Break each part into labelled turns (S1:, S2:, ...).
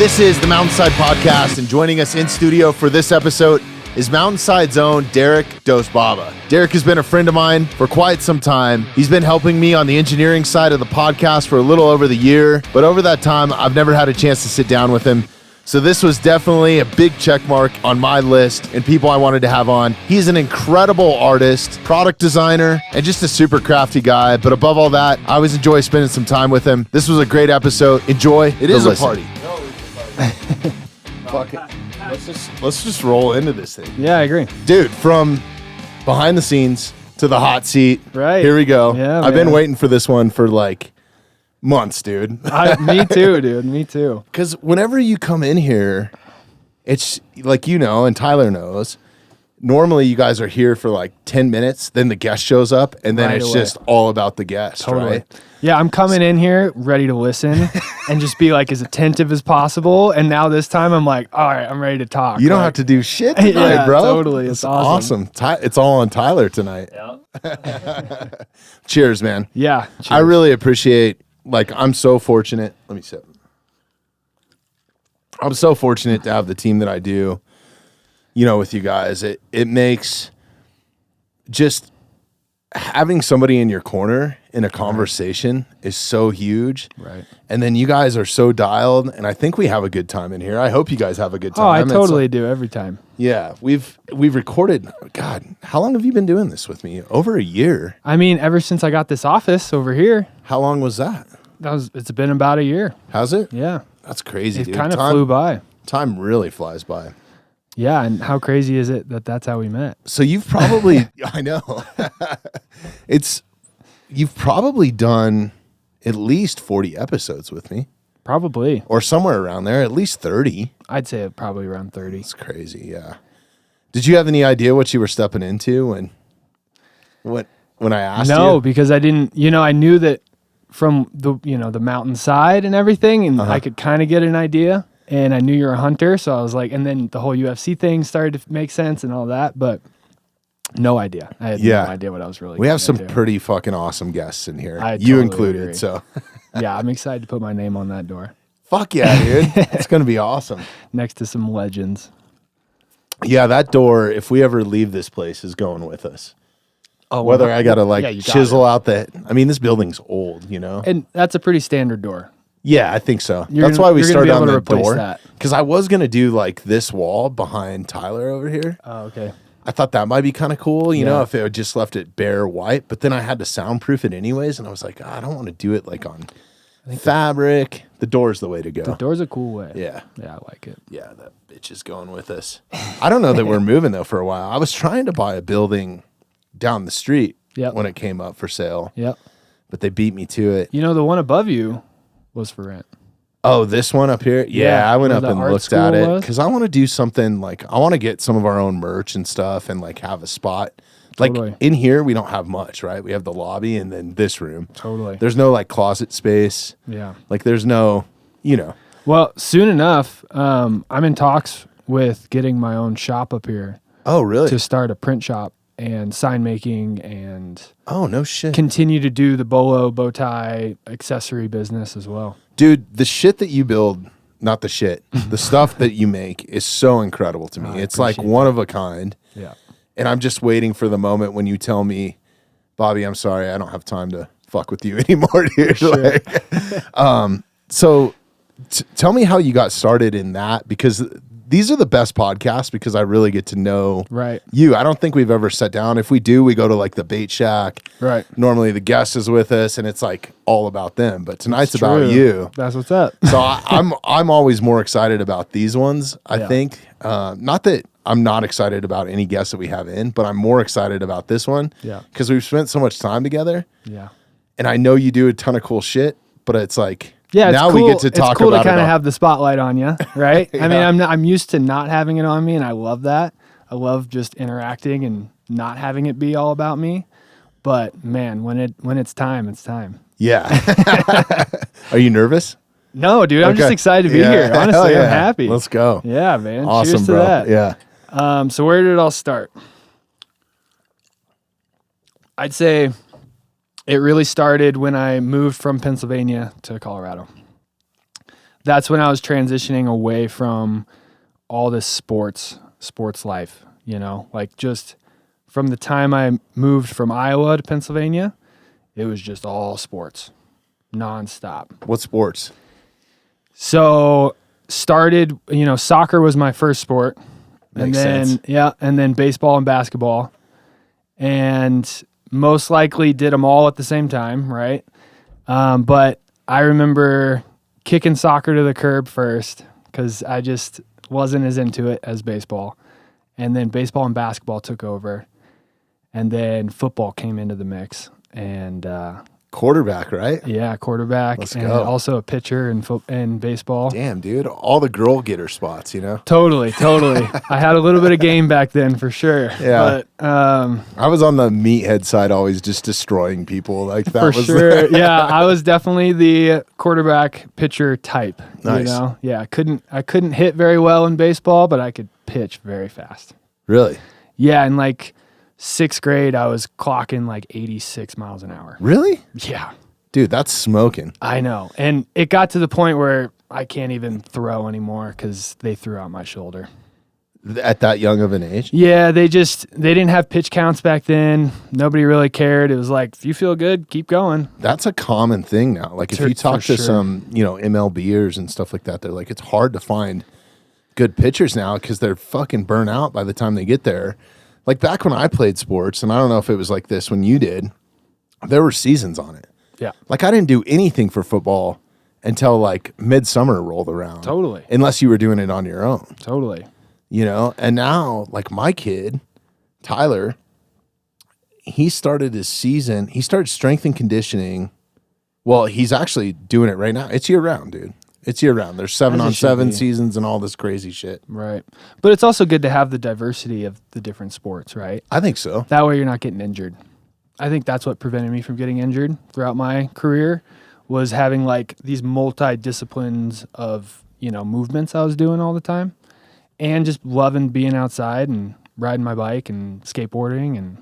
S1: This is the Mountainside Podcast, and joining us in studio for this episode is Mountainside's own Derek Dozbaba. Derek has been a friend of mine for quite some time. He's been helping me on the engineering side of the podcast for a little over the year, but over that time, I've never had a chance to sit down with him. So this was definitely a big check mark on my list and people I wanted to have on. He's an incredible artist, product designer, and just a super crafty guy. But above all that, I always enjoy spending some time with him. This was a great episode. Enjoy. It is a party. Fuck it. Let's just roll into this thing.
S2: Yeah, I agree.
S1: Dude, from behind the scenes to the hot seat.
S2: Right.
S1: Here we go.
S2: Yeah,
S1: I've been waiting for this one for like months, dude.
S2: Me too, dude. Me too.
S1: Because whenever you come in here, it's like, you know, and Tyler knows, normally you guys are here for like 10 minutes, then the guest shows up, and then it's just all about the guest, right?
S2: Yeah, I'm coming in here ready to listen and just be like as attentive as possible. And now this time I'm like, all right, I'm ready to talk.
S1: You don't have to do shit tonight,
S2: yeah,
S1: bro.
S2: Totally. It's awesome.
S1: It's all on Tyler tonight.
S2: Yeah.
S1: Cheers, man.
S2: Yeah. Cheers.
S1: I really appreciate, like, I'm so fortunate. Let me sip. I'm so fortunate to have the team that I do, you know, with you guys. It makes just having somebody in your corner in a conversation is so huge.
S2: Right.
S1: And then you guys are so dialed, and I think we have a good time in here. I hope you guys have a good time.
S2: Oh, I totally do every time.
S1: Yeah. We've recorded, God, how long have you been doing this with me? Over a year.
S2: I mean, ever since I got this office over here.
S1: How long was that?
S2: It's been about a year.
S1: Has it?
S2: Yeah.
S1: That's crazy, dude.
S2: It kind of flew by.
S1: Time really flies by.
S2: Yeah, and how crazy is it that that's how we met?
S1: So you've probably, I know, you've probably done at least 40 episodes with me.
S2: Probably.
S1: Or somewhere around there, at least 30.
S2: I'd say probably around 30.
S1: It's crazy, yeah. Did you have any idea what you were stepping into when I asked you?
S2: No, because I didn't, I knew that from the mountainside and everything, and I could kind of get an idea. And I knew you're a hunter, so I was like, and then the whole UFC thing started to make sense and all that, but no idea. I had no idea what I was really.
S1: We have some pretty fucking awesome guests in here, you
S2: totally
S1: included.
S2: Agree.
S1: So
S2: yeah, I'm excited to put my name on that door.
S1: Fuck yeah, dude! It's gonna be awesome.
S2: Next to some legends.
S1: Yeah, that door, if we ever leave this place, is going with us.
S2: Oh,
S1: whether I gotta chisel out this building's old, you know?
S2: And that's a pretty standard door.
S1: Yeah, I think so. That's why we started on the door. Because I was going to do like this wall behind Tyler over here.
S2: Oh, okay.
S1: I thought that might be kind of cool, you know, if it had just left it bare white. But then I had to soundproof it anyways. And I was like, I don't want to do it like on fabric. The door's the way to go.
S2: The door's a cool way.
S1: Yeah.
S2: Yeah, I like it.
S1: Yeah, that bitch is going with us. I don't know that we're moving, though, for a while. I was trying to buy a building down the street when it came up for sale.
S2: Yep.
S1: But they beat me to it.
S2: You know, the one above you was for rent.
S1: Oh, this one up here? Yeah, I went up and looked at it because I want to do something like I want to get some of our own merch and stuff and like have a spot. Like in here, we don't have much, right? We have the lobby and then this room.
S2: Totally.
S1: There's no like closet space.
S2: Yeah.
S1: Like there's no,
S2: Well, soon enough, I'm in talks with getting my own shop up here.
S1: Oh, really?
S2: To start a print shop and sign making and
S1: no shit.
S2: Continue to do the bolo, bow tie, accessory business as well.
S1: Dude, the shit that you build, not the shit, the stuff that you make is so incredible to me. It's like one of a kind.
S2: Yeah.
S1: And I'm just waiting for the moment when you tell me, Bobby, I'm sorry, I don't have time to fuck with you anymore, dude.
S2: Sure.
S1: So tell me how you got started in that, because these are the best podcasts because I really get to know you. I don't think we've ever sat down. If we do, we go to like the bait shack.
S2: Right.
S1: Normally the guest is with us and it's like all about them, but tonight's about you.
S2: That's what's up.
S1: So I'm always more excited about these ones. I think, not that I'm not excited about any guests that we have in, but I'm more excited about this one.
S2: Yeah.
S1: Because we've spent so much time together.
S2: Yeah.
S1: And I know you do a ton of cool shit, but it's like,
S2: yeah,
S1: now
S2: cool.
S1: we get to talk about it.
S2: It's cool to kind of have the spotlight on you, right?
S1: Yeah.
S2: I mean, I'm used to not having it on me, and I love that. I love just interacting and not having it be all about me. But man, when it's time, it's time.
S1: Yeah. Are you nervous?
S2: No, dude. I'm just excited to be here. Honestly, I'm happy.
S1: Let's go.
S2: Yeah, man.
S1: Awesome,
S2: Cheers to
S1: bro.
S2: that.
S1: Yeah.
S2: So where did it all start? I'd say it really started when I moved from Pennsylvania to Colorado. that's when I was transitioning away from all this sports life, like just from the time I moved from Iowa to Pennsylvania, it was just all sports, nonstop.
S1: What sports?
S2: So started, soccer was my first sport.
S1: Makes sense.
S2: And then baseball and basketball. And most likely did them all at the same time, right? But I remember kicking soccer to the curb first because I just wasn't as into it as baseball. And then baseball and basketball took over. And then football came into the mix. And
S1: quarterback, right?
S2: yeah, quarterback.
S1: Let's
S2: and
S1: go.
S2: also a pitcher in baseball.
S1: Damn, dude. All the girl getter spots,
S2: Totally. I had a little bit of game back then for sure.
S1: Yeah.
S2: But
S1: I was on the meathead side, always just destroying people. Like that
S2: for
S1: was
S2: sure. Yeah, I was definitely the quarterback pitcher type.
S1: Nice.
S2: Yeah, I couldn't hit very well in baseball, but I could pitch very fast.
S1: Really?
S2: Yeah, in like 6th grade, I was clocking like 86 miles an hour.
S1: Really?
S2: Yeah.
S1: Dude, that's smoking.
S2: I know. And it got to the point where I can't even throw anymore because they threw out my shoulder.
S1: At that young of an age?
S2: Yeah, they didn't have pitch counts back then. Nobody really cared. It was like, if you feel good, keep going.
S1: That's a common thing now. Like if you talk to some, MLBers and stuff like that, they're like, it's hard to find good pitchers now because they're fucking burnt out by the time they get there. Like back when I played sports, and I don't know if it was like this when you did, there were seasons on it.
S2: Yeah.
S1: Like I didn't do anything for football until like midsummer rolled around.
S2: Totally.
S1: Unless you were doing it on your own.
S2: Totally.
S1: And now like my kid, Tyler, he started his season, he started strength and conditioning. Well, he's actually doing it right now. It's year round, dude. It's year round. There's 7-on-7 seasons and all this crazy shit.
S2: Right. But it's also good to have the diversity of the different sports, right?
S1: I think so.
S2: That way you're not getting injured. I think that's what prevented me from getting injured throughout my career was having like these multi-disciplines of, movements I was doing all the time and just loving being outside and riding my bike and skateboarding and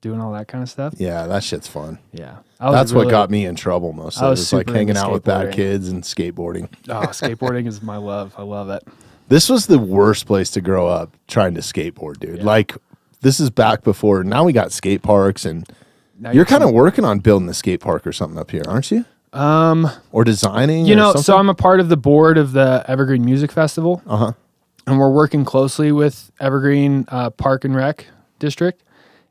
S2: doing all that kind of stuff.
S1: Yeah, that shit's fun.
S2: Yeah.
S1: That's what got me in trouble most.
S2: I
S1: It
S2: was
S1: was like
S2: super
S1: hanging
S2: into
S1: out with bad
S2: skateboarding.
S1: kids and skateboarding.
S2: Oh, skateboarding is my love. I love it.
S1: This was the worst place to grow up trying to skateboard, dude.
S2: Yeah.
S1: Like this is back before. Now we got skate parks, and
S2: Now
S1: you're kind of working on building a skate park or something up here, aren't you? Or designing. or something?
S2: So I'm a part of the board of the Evergreen Music Festival.
S1: Uh-huh.
S2: And we're working closely with Evergreen Park and Rec District,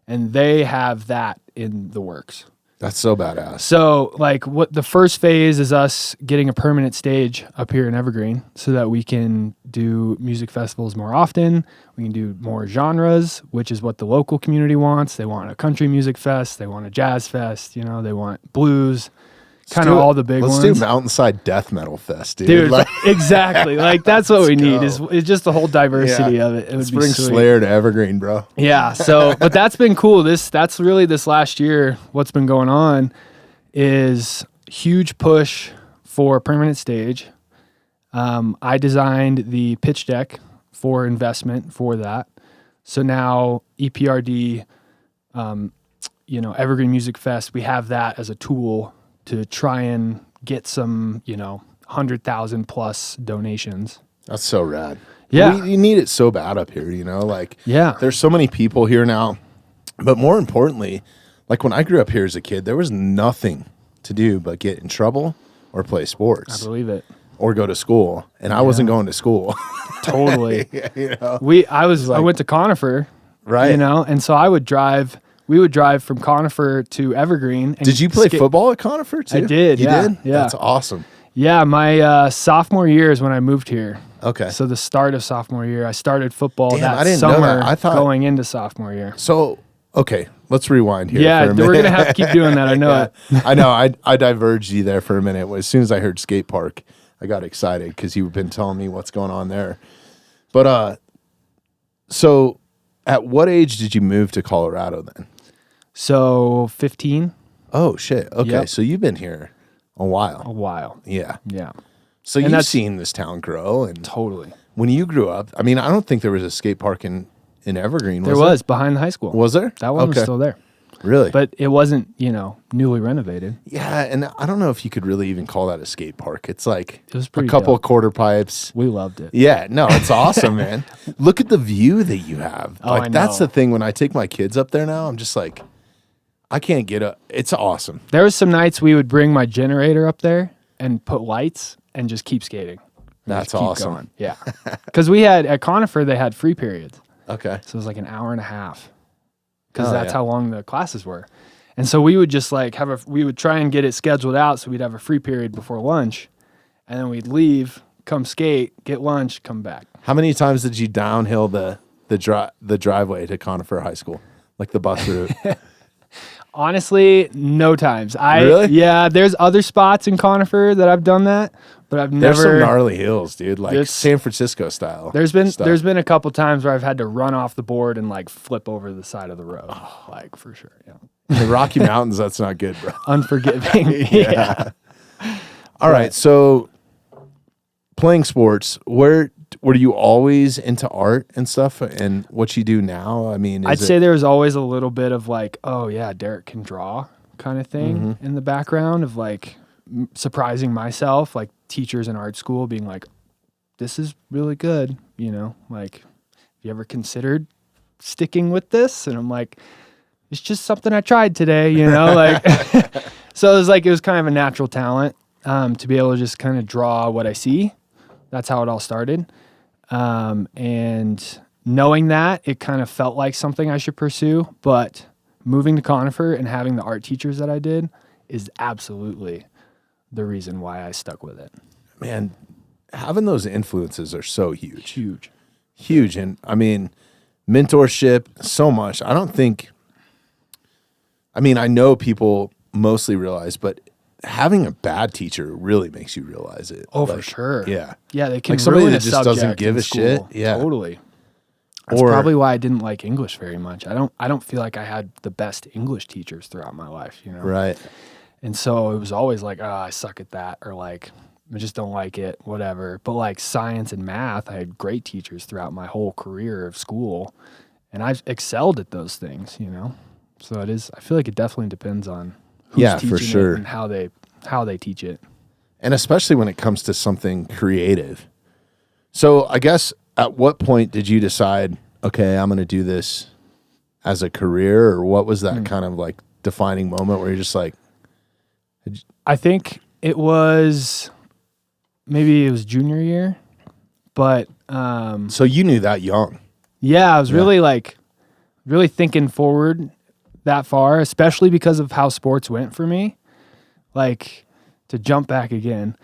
S2: and they have that in the works.
S1: That's so badass.
S2: So, like, what the first phase is us getting a permanent stage up here in Evergreen so that we can do music festivals more often. We can do more genres, which is what the local community wants. They want a country music fest. They want a jazz fest. They want blues. Kind of all the big ones.
S1: Let's do Mountainside Death Metal Fest, dude.
S2: Dude,
S1: Like,
S2: exactly. Like that's what we need
S1: go.
S2: is just the whole diversity of it. It
S1: let's
S2: would be
S1: bring
S2: sweet.
S1: Slayer to Evergreen, bro.
S2: Yeah. So, but that's been cool. That's really this last year. What's been going on is huge push for permanent stage. I designed the pitch deck for investment for that. So now EPRD, Evergreen Music Fest, we have that as a tool to try and get some, 100,000 plus donations.
S1: That's so rad.
S2: Yeah.
S1: You need it so bad up here, Like,
S2: Yeah.
S1: there's so many people here now. But more importantly, like when I grew up here as a kid, there was nothing to do but get in trouble or play
S2: I
S1: sports
S2: believe it.
S1: or go to school. And I wasn't going to school.
S2: Totally.
S1: Yeah,
S2: I went to Conifer,
S1: Right.
S2: and so we would drive from Conifer to Evergreen. And
S1: Did you play football at Conifer too?
S2: I did,
S1: You
S2: yeah,
S1: did?
S2: yeah.
S1: That's awesome.
S2: Yeah, my sophomore year is when I moved here.
S1: Okay.
S2: So the start of sophomore year, I started football
S1: Damn,
S2: that
S1: I didn't know
S2: summer
S1: that. I thought-
S2: going into sophomore year.
S1: So, okay, let's rewind here.
S2: Yeah,
S1: for a minute.
S2: we're going to have to keep doing that. I know it.
S1: I know. I diverged you there for a minute. As soon as I heard skate park, I got excited because you've been telling me what's going on there. But so at what age did you move to Colorado then?
S2: So 15,
S1: Oh shit. Okay,
S2: Yep.
S1: so you've been here a while.
S2: a while.
S1: Yeah.
S2: Yeah,
S1: So you've
S2: that's-
S1: seen this town grow, and
S2: totally.
S1: when you grew up, I mean, I don't think there was a skate park in Evergreen.
S2: There was behind the high school.
S1: Was there?
S2: That one was
S1: Okay.
S2: still there.
S1: Really?
S2: But it wasn't, newly renovated.
S1: Yeah, and I don't know if you could really even call that a skate park. It's like
S2: It was
S1: a
S2: pretty
S1: couple
S2: dope.
S1: of quarter pipes.
S2: We loved it.
S1: Yeah, no, it's awesome, man. Look at the view that you have.
S2: Oh, I
S1: That's
S2: know.
S1: the thing. When I take my kids up there now, I'm just like, I can't get up. It's awesome.
S2: There was some nights we would bring my generator up there and put lights and just keep skating.
S1: That's
S2: Just keep
S1: awesome.
S2: going. Yeah. Because we had, at Conifer, they had free periods.
S1: Okay.
S2: So it was like an hour and a half. Because
S1: Oh,
S2: that's
S1: yeah.
S2: how long the classes were. And so we would just like we would try and get it scheduled out so we'd have a free period before lunch. And then we'd leave, come skate, get lunch, come back.
S1: How many times did you downhill the driveway to Conifer High School, like the bus route?
S2: Honestly, no times.
S1: Really?
S2: Yeah, there's other spots in Conifer that I've done that, but I've
S1: There's some
S2: never.
S1: gnarly hills, dude, like
S2: There's-
S1: San Francisco style.
S2: There's been
S1: stuff.
S2: a couple times where I've had to run off the board and like flip over the side of the road, like for sure. Yeah,
S1: The Rocky Mountains. That's not good, bro.
S2: unforgiving. yeah.
S1: All right, so playing sports, were you always into art and stuff, and what you do now? I mean,
S2: I'd say there was always a little bit of like, oh yeah, Derek can draw kind of thing
S1: Mm-hmm.
S2: in the background of like surprising myself, like teachers in art school being like, this is really good, like, have you ever considered sticking with this? And I'm like, it's just something I tried today, like, so it was kind of a natural talent to be able to just kind of draw what I see. That's how it all started. And knowing that, it kind of felt like something I should pursue, but moving to Conifer and having the art teachers that I did is absolutely the reason why I stuck with it.
S1: Man, having those influences are so huge.
S2: Huge.
S1: And I mean, mentorship, so much. I know people mostly realize, but having a bad teacher really makes you realize it.
S2: Oh, for sure.
S1: Yeah.
S2: Yeah, they can
S1: Like somebody
S2: ruin
S1: that
S2: a
S1: just
S2: subject
S1: doesn't give
S2: in
S1: a shit.
S2: school.
S1: Yeah.
S2: Totally. That's
S1: Or-
S2: probably why I didn't like English very much. I don't feel like I had the best English teachers throughout my life,
S1: Right.
S2: And so it was always like, oh, I suck at that, or like, I just don't like it, whatever. But like science and math, I had great teachers throughout my whole career of school, and I've excelled at those things, So it is. I feel like it definitely depends on who's
S1: Yeah,
S2: teaching
S1: for sure.
S2: it and how they teach it.
S1: And especially when it comes to something creative. So I guess at what point did you decide, okay, I'm going to do this as a career, or what was that kind of like defining moment where you're just like,
S2: I think it was junior year, but
S1: so you knew that young?
S2: yeah, I was really thinking forward that far, especially because of how sports went for me. Like, to jump back again,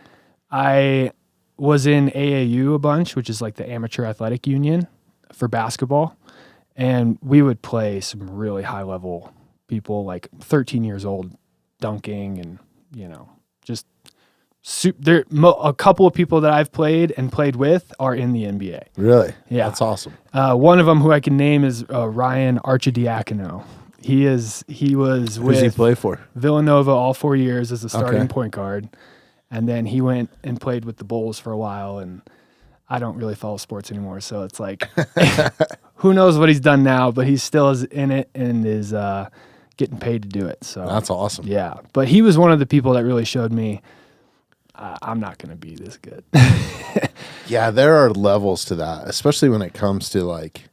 S2: I was in AAU a bunch, which is like the Amateur Athletic Union for basketball, and we would play some really high level people, like 13 years old, dunking, and just a couple of people that I've played with are in the NBA.
S1: Really?
S2: Yeah.
S1: That's awesome.
S2: One of them who I can name is Ryan Archidiacono. He was
S1: Who's he
S2: with
S1: play for?
S2: Villanova all 4 years as a starting
S1: Okay.
S2: point guard. And then he went and played with the Bulls for a while, and I don't really follow sports anymore, so it's like, who knows what he's done now, but he still is in it and is getting paid to do it. So
S1: That's awesome.
S2: yeah, but he was one of the people that really showed me I'm not going to be this good.
S1: Yeah, there are levels to that, especially when it comes to like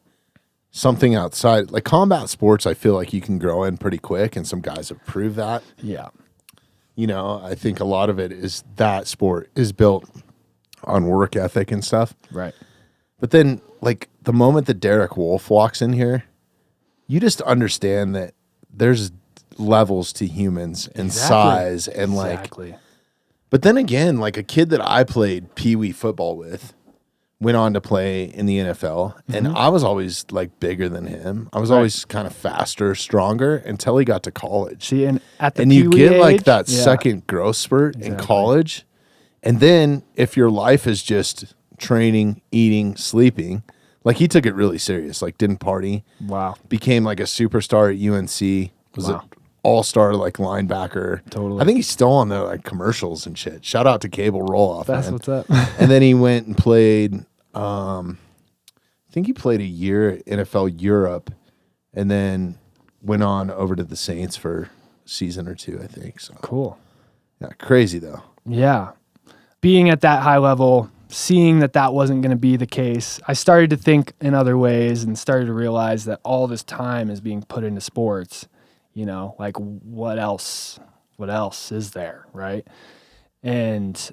S1: something outside. Like combat sports, I feel like you can grow in pretty quick, and some guys have proved that.
S2: Yeah.
S1: I think a lot of it is that sport is built on work ethic and stuff.
S2: Right.
S1: But then, like, the moment that Derek Wolf walks in here, you just understand that there's levels to humans and size and
S2: Exactly.
S1: but then again, like a kid that I played peewee football with went on to play in the NFL, and I was always like bigger than him. I was always kind of faster, stronger until he got to college.
S2: See, and at the
S1: And you
S2: Pee-wee
S1: get like
S2: age,
S1: that
S2: yeah.
S1: second growth spurt in college. And then if your life is just training, eating, sleeping, like he took it really serious, like didn't party,
S2: Wow.
S1: became like a superstar at UNC, was
S2: Wow.
S1: an all-star like linebacker.
S2: Totally.
S1: I think he's still on the like commercials and shit. Shout out to Cable Roll-Off.
S2: That's
S1: man.
S2: what's up.
S1: And then he went and played, I think he played a year at NFL Europe, and then went on over to the Saints for a season or two, I think. So
S2: Cool.
S1: yeah, crazy though.
S2: Yeah. Being at that high level, seeing that wasn't going to be the case, I started to think in other ways and started to realize that all this time is being put into sports. Like what else is there, right? And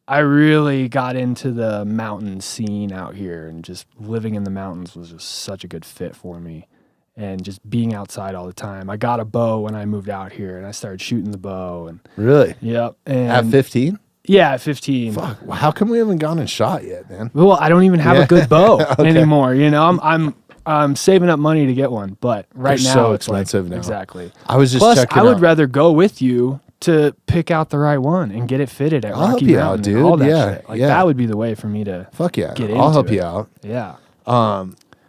S2: I really got into the mountain scene out here, and just living in the mountains was just such a good fit for me. And just being outside all the time. I got a bow when I moved out here, and I started shooting the bow. And
S1: Really?
S2: yep. And
S1: At 15?
S2: Yeah, at 15.
S1: Fuck. Well, how come we haven't gone and shot yet, man?
S2: Well, I don't even have a good bow
S1: Okay.
S2: anymore. I'm saving up money to get one, but right
S1: They're
S2: now
S1: so
S2: it's
S1: expensive now.
S2: Exactly.
S1: I was just
S2: Plus,
S1: checking
S2: I would
S1: out.
S2: rather go with you to pick out the right one and get it fitted at
S1: I'll help
S2: Rocky
S1: you out,
S2: Mountain
S1: dude.
S2: and all that
S1: Yeah,
S2: shit. Like
S1: yeah.
S2: that would be the way for me to
S1: Fuck yeah.
S2: get
S1: I'll
S2: into
S1: help
S2: it.
S1: you out.
S2: Yeah.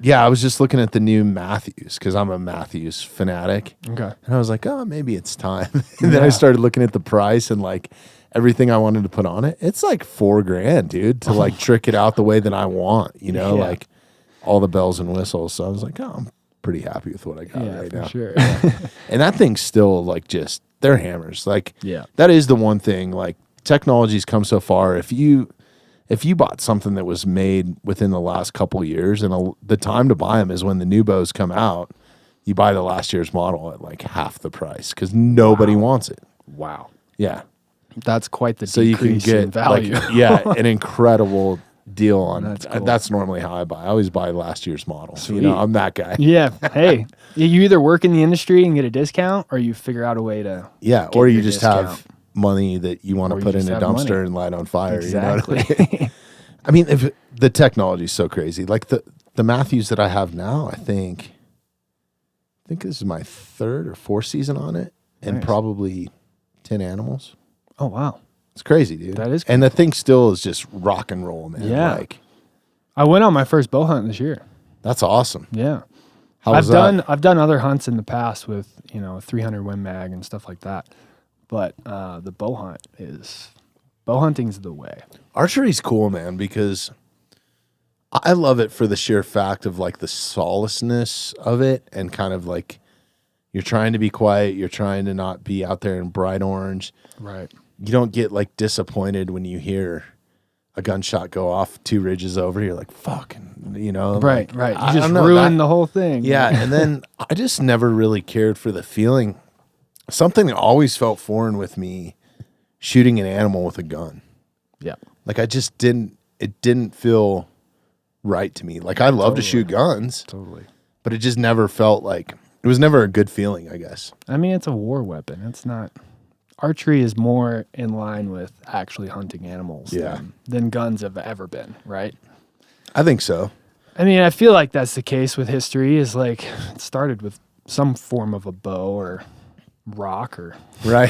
S1: Yeah, I was just looking at the new Matthews because I'm a Matthews fanatic.
S2: Okay.
S1: And I was like, oh, maybe it's time. And then I started looking at the price and like everything I wanted to put on it. It's like $4,000, dude, to like trick it out the way that I want,
S2: Yeah.
S1: like all the bells and whistles. So I was like, oh, I'm pretty happy with what I got right
S2: For
S1: now.
S2: sure.
S1: And that thing's still like just, they're hammers. Like,
S2: Yeah.
S1: that is the one thing. Like, technology's come so far. If you bought something that was made within the last couple of years, and the time to buy them is when the new bows come out, you buy the last year's model at like half the price because nobody wants it.
S2: Wow.
S1: Yeah.
S2: That's quite the
S1: So you can
S2: decrease in
S1: get like,
S2: value.
S1: an incredible deal on.
S2: That's cool.
S1: That's normally how I buy. I always buy last year's model.
S2: Sweet.
S1: I'm that guy.
S2: Yeah. Hey, you either work in the industry and get a discount, or you figure out a way to.
S1: Yeah.
S2: get
S1: Or you
S2: your
S1: just
S2: discount.
S1: have money that you want
S2: Or
S1: to
S2: you
S1: put in
S2: just
S1: a
S2: have
S1: dumpster
S2: money.
S1: and light on fire.
S2: Exactly.
S1: You know what I mean? I mean, if the technology is so crazy, like the Matthews that I have now, I think this is my 3rd or 4th season on it, and
S2: Nice.
S1: probably 10 animals.
S2: Oh wow.
S1: It's crazy, dude.
S2: That is
S1: and the thing still is just rock and roll, man.
S2: Yeah.
S1: Like,
S2: I went on my first bow hunt this year.
S1: that's awesome.
S2: Yeah.
S1: How was that?
S2: I've done other hunts in the past with 300 Win Mag and stuff like that, but the bow hunting's the way.
S1: Archery's cool, man, because I love it for the sheer fact of like the solaceness of it, and kind of like you're trying to be quiet, you're trying to not be out there in bright orange.
S2: Right.
S1: You don't get like disappointed when you hear a gunshot go off 2 ridges over. You're like, fucking,
S2: Right.
S1: like,
S2: Right.
S1: I
S2: You just
S1: don't know,
S2: ruined
S1: that-
S2: the whole thing.
S1: Yeah. And then I just never really cared for the feeling. Something that always felt foreign with me, shooting an animal with a gun.
S2: Yeah.
S1: Like it didn't feel right to me. Like I love to shoot guns,
S2: Totally.
S1: but it just never felt like, it was never a good feeling, I guess.
S2: I mean, it's a war weapon. It's not. Archery is more in line with actually hunting animals than guns have ever been, right?
S1: I think so.
S2: I mean, I feel like that's the case with history, is like it started with some form of a bow or rock or
S1: Right.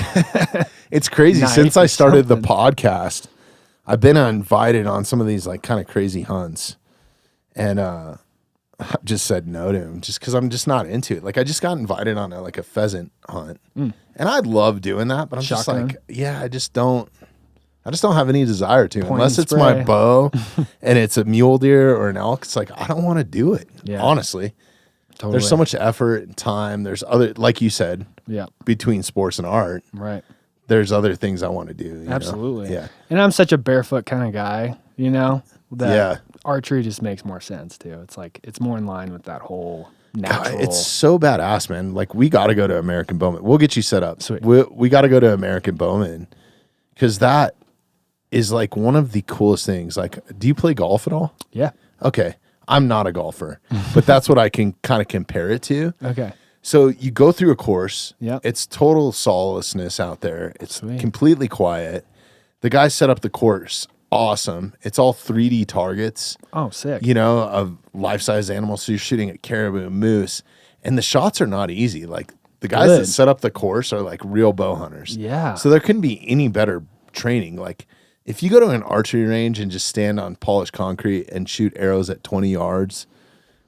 S1: It's crazy.
S2: Knife
S1: Since I
S2: or
S1: started the
S2: something.
S1: podcast, I've been invited on some of these like kind of crazy hunts. And I've just said no to him just because I'm just not into it. Like I just got invited on a pheasant hunt. And I love doing that, but I'm just
S2: Shotgun?
S1: like, yeah, I just don't have any desire to.
S2: Point
S1: Unless
S2: and
S1: it's my
S2: spray.
S1: bow and it's a mule deer or an elk. It's like, I don't want to do it.
S2: Yeah.
S1: Honestly.
S2: totally.
S1: There's so much effort and time. There's other, like you said,
S2: Yeah.
S1: between sports and art,
S2: Right.
S1: there's other things I want to do. you know?
S2: Absolutely.
S1: Yeah.
S2: And I'm such a barefoot kind of guy, that
S1: Yeah.
S2: archery just makes more sense too. It's like it's more in line with that whole
S1: God,
S2: natural.
S1: it's so badass, man. Like we got to go to American Bowman. We'll get you set up.
S2: Sweet.
S1: We got to go to American Bowman because that is like one of the coolest things. Like, do you play golf at all?
S2: Yeah.
S1: Okay. I'm not a golfer, but that's what I can kind of compare it to.
S2: Okay.
S1: So you go through a course.
S2: Yep.
S1: It's total solacelessness out there. It's
S2: Sweet.
S1: completely quiet. The guy set up the course. Awesome. It's all 3D targets,
S2: Oh, sick.
S1: of life-size animals. So you're shooting at caribou, moose, and the shots are not easy. Like the guys that
S2: Good.
S1: set up the course are like real bow hunters.
S2: Yeah.
S1: So there couldn't be any better training. Like if you go to an archery range and just stand on polished concrete and shoot arrows at 20 yards,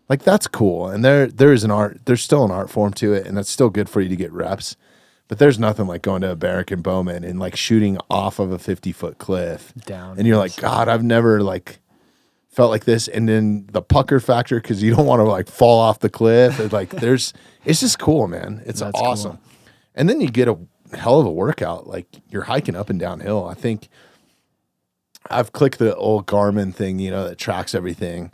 S1: like that's cool. And there is an art, there's still an art form to it, and that's still good for you to get reps. But there's nothing like going to American Bowman and like shooting off of a 50-foot cliff
S2: Down.
S1: and you're like, God, I've never like felt like this, and then the pucker factor because you don't want to like fall off the cliff. It's like it's just cool, man. It's
S2: That's
S1: awesome.
S2: cool.
S1: And then you get a hell of a workout. Like you're hiking up and downhill. I think I've clicked the old Garmin thing, that tracks everything.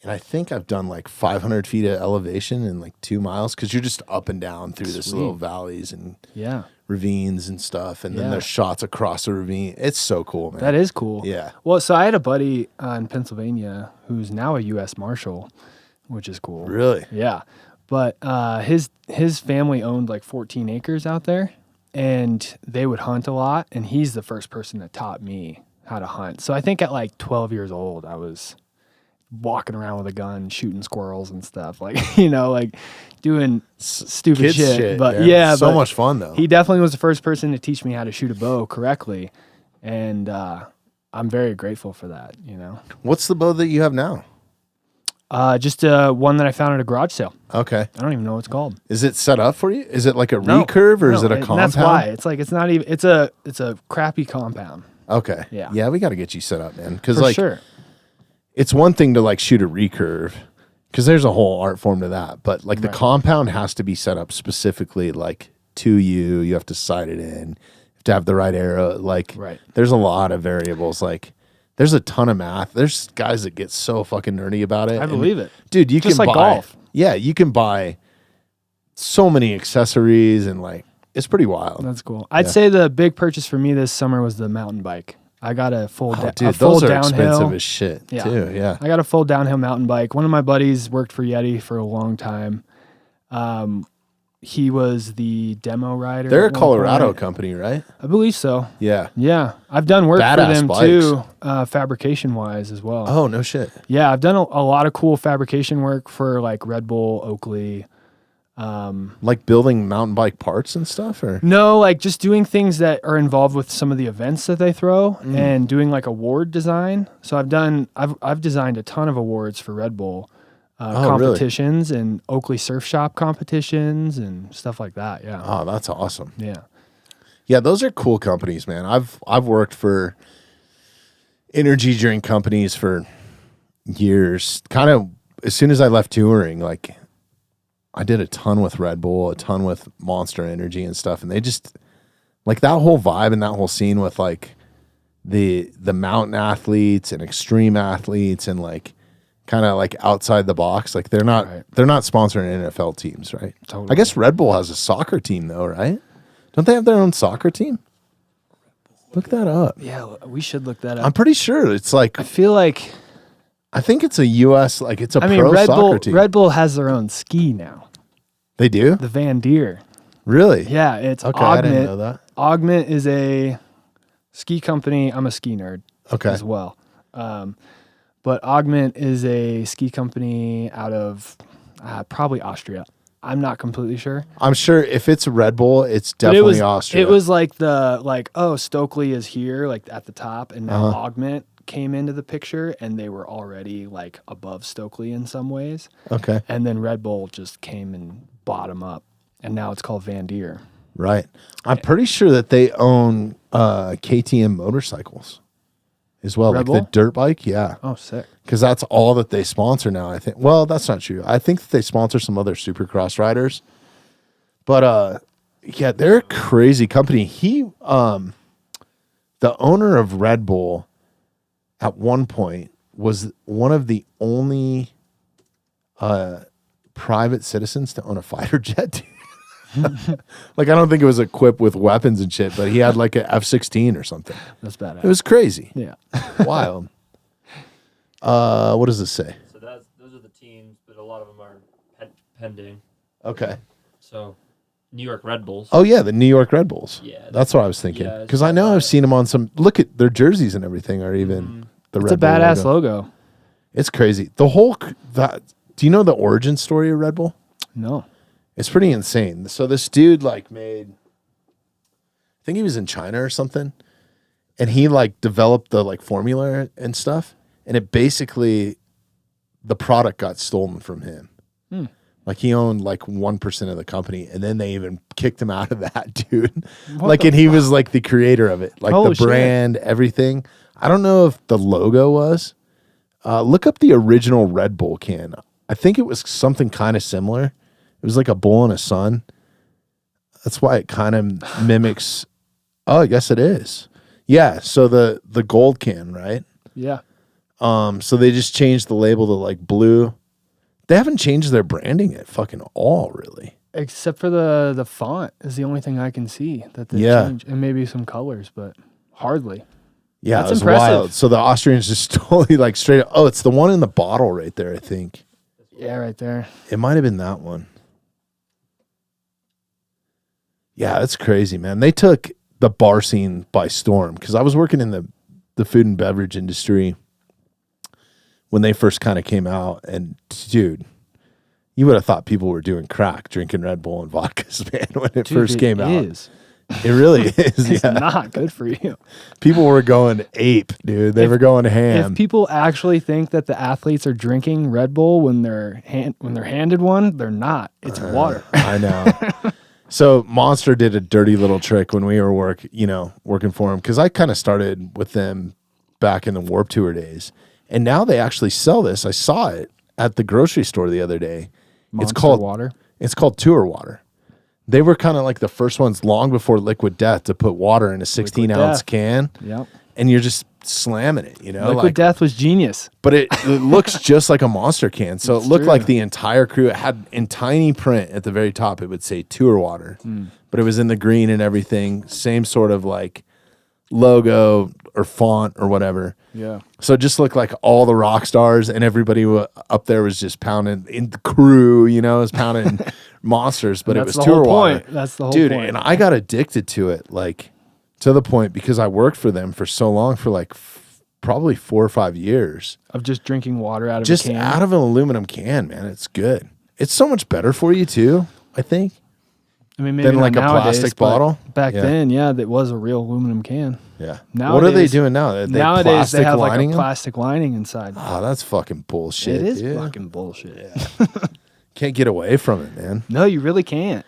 S1: And I think I've done like 500 feet of elevation in like 2 miles because you're just up and down through this little valleys and ravines and stuff. And then there's shots across the ravine. It's so cool, man.
S2: That is cool.
S1: Yeah.
S2: Well, so I had a buddy in Pennsylvania who's now a U.S. Marshal, which is cool.
S1: Really?
S2: Yeah. But his family owned like 14 acres out there, and they would hunt a lot. And he's the first person that taught me how to hunt. So I think at like 12 years old, I was walking around with a gun, shooting squirrels and stuff, like like doing stupid
S1: Kids
S2: shit. But
S1: man.
S2: yeah,
S1: so much fun though.
S2: He definitely was the first person to teach me how to shoot a bow correctly, and I'm very grateful for that.
S1: What's the bow that you have now?
S2: Just one that I found at a garage sale.
S1: Okay.
S2: I don't even know what it's called.
S1: Is it set up for you? Is it like a recurve or is it a compound?
S2: That's why it's not even. It's a crappy compound.
S1: Okay.
S2: Yeah.
S1: We got to get you set up, man. Because
S2: For sure.
S1: It's one thing to like shoot a recurve because there's a whole art form to that. But like the compound has to be set up specifically like to you. You have to sight it in. You have to have the right arrow. Like there's a lot of variables. Like there's a ton of math. There's guys that get so fucking nerdy about it.
S2: I believe it.
S1: Dude, you
S2: Just
S1: can
S2: like
S1: buy
S2: golf.
S1: Yeah, you can buy so many accessories and like it's pretty wild.
S2: That's cool. I'd say the big purchase for me this summer was the mountain bike. I got a full
S1: dude, those are expensive as shit too. Yeah.
S2: I got a full downhill mountain bike. One of my buddies worked for Yeti for a long time. He was the demo rider.
S1: They're a Colorado company, right?
S2: I believe so.
S1: Yeah.
S2: Yeah. I've done work
S1: Badass
S2: for them
S1: bikes.
S2: too, fabrication wise as well.
S1: Oh, no shit.
S2: Yeah. I've done a lot of cool fabrication work for like Red Bull, Oakley.
S1: Like building mountain bike parts and stuff, or
S2: no, like just doing things that are involved with some of the events that they throw and doing like award design. So I've designed a ton of awards for Red Bull competitions and Oakley Surf Shop competitions and stuff like that. Yeah.
S1: Oh, that's awesome.
S2: Yeah.
S1: Yeah, those are cool companies, man. I've worked for energy drink companies for years. Kind of as soon as I left touring, like I did a ton with Red Bull, a ton with Monster Energy and stuff. And they just like that whole vibe and that whole scene with like the mountain athletes and extreme athletes and like kind of like outside the box. Like they're not sponsoring NFL teams, right?
S2: Totally.
S1: I guess Red Bull has a soccer team though, right? Don't they have their own soccer team? Look that up.
S2: Yeah, we should look that up.
S1: I'm pretty sure it's like I think it's a U.S. like it's a pro soccer team.
S2: Red Bull has their own ski now.
S1: They do?
S2: The Van Deer.
S1: Really?
S2: Yeah, it's
S1: okay.
S2: Augment.
S1: I didn't know that.
S2: Augment is a ski company. I'm a ski nerd as well. But Augment is a ski company out of probably Austria. I'm not completely sure.
S1: I'm sure if it's Red Bull, it's definitely Austria.
S2: It was like Stokely is here, like at the top, and now Augment came into the picture, and they were already like above Stokely in some ways.
S1: Okay.
S2: And then Red Bull just came and bought them up, and now it's called Van Deer.
S1: Right. I'm pretty sure that they own KTM motorcycles as well,
S2: Red
S1: like
S2: Bull?
S1: the dirt bike. Yeah.
S2: Oh, sick.
S1: Because that's all that they sponsor now, I think. Well, that's not true. I think that they sponsor some other supercross riders. But yeah, they're a crazy company. He the owner of Red Bull at one point was one of the only private citizens to own a fighter jet. Like, I don't think it was equipped with weapons and shit, but he had like an F-16 or something.
S2: That's badass.
S1: It was crazy.
S2: Yeah.
S1: Wild. What does this say?
S3: So those are the teams, but a lot of them are pending.
S1: Okay.
S3: So New York Red Bulls.
S1: Oh, yeah, the New York Red Bulls.
S3: Yeah.
S1: That's what I was thinking.
S3: Yeah,
S1: because I know I've seen them on some... Look at their jerseys and everything are even the
S2: It's
S1: Red
S2: a
S1: Bull
S2: badass logo.
S1: It's crazy. The whole... Do you know the origin story of Red Bull?
S2: No.
S1: It's pretty insane. So this dude like made... I think he was in China or something. And he like developed the like formula and stuff. And it basically... The product got stolen from him. Like he owned like 1% of the company, and then they even kicked him out of that, dude. And he was like the creator of it, like the brand, everything. I don't know if the logo was, Look up the original Red Bull can. I think it was something kind of similar. It was like a bull and a sun. That's why it kind of mimics. Oh, I guess it is. Yeah. So the gold can, right?
S2: Yeah.
S1: So they just changed the label to like blue. They haven't changed their branding at fucking all, really.
S2: Except for the font is the only thing I can see that they changed, and maybe some colors, but hardly.
S1: Yeah,
S2: That's
S1: it was
S2: impressive.
S1: wild. So the Austrians just totally like straight up. Oh, it's the one in the bottle right there, I think.
S2: Yeah, right there.
S1: It might have been that one. Yeah, that's crazy, man. They took the bar scene by storm because I was working in the food and beverage industry when they first kind of came out. And dude, you would have thought people were doing crack, drinking Red Bull and vodkas, man, when it first came out. It really is.
S2: It's not good for you.
S1: People were going ape, dude. They were going ham.
S2: If people actually think that the athletes are drinking Red Bull when they're handed one, they're not. It's water.
S1: I know. So Monster did a dirty little trick when we were working for them, because I kind of started with them back in the Warp Tour days, and now they actually sell this. I saw it at the grocery store the other day.
S2: Monster
S1: it's called
S2: water.
S1: It's called Tour Water. They were kind of like the first ones long before Liquid Death to put water in a 16-ounce can.
S2: Yep.
S1: And you're just slamming it, you know?
S2: Liquid Death was genius.
S1: But it looks just like a Monster can. So it looked like the entire crew. It had in tiny print at the very top, it would say Tour Water. But it was in the green and everything. Same sort of like logo or font or whatever.
S2: Yeah.
S1: So it just looked like all the rock stars, and everybody up there was just pounding in the crew, was pounding monsters, but it was Tour Water.
S2: That's the whole
S1: point.
S2: point.
S1: And I got addicted to it, like to the point because I worked for them for so long, for like probably 4 or 5 years.
S2: Of just drinking water out of
S1: Just
S2: a can.
S1: out of an aluminum can, man. It's good. It's so much better for you too, I think.
S2: I mean, maybe
S1: than
S2: not
S1: like a
S2: nowadays,
S1: plastic
S2: but
S1: bottle.
S2: Back then, that was a real aluminum can.
S1: Yeah.
S2: Nowadays,
S1: what are they doing now?
S2: Nowadays, they have like a
S1: them?
S2: plastic lining inside.
S1: Oh, that's fucking bullshit.
S2: It is
S1: dude.
S2: fucking bullshit.
S1: Can't get away from it, man.
S2: No, you really can't.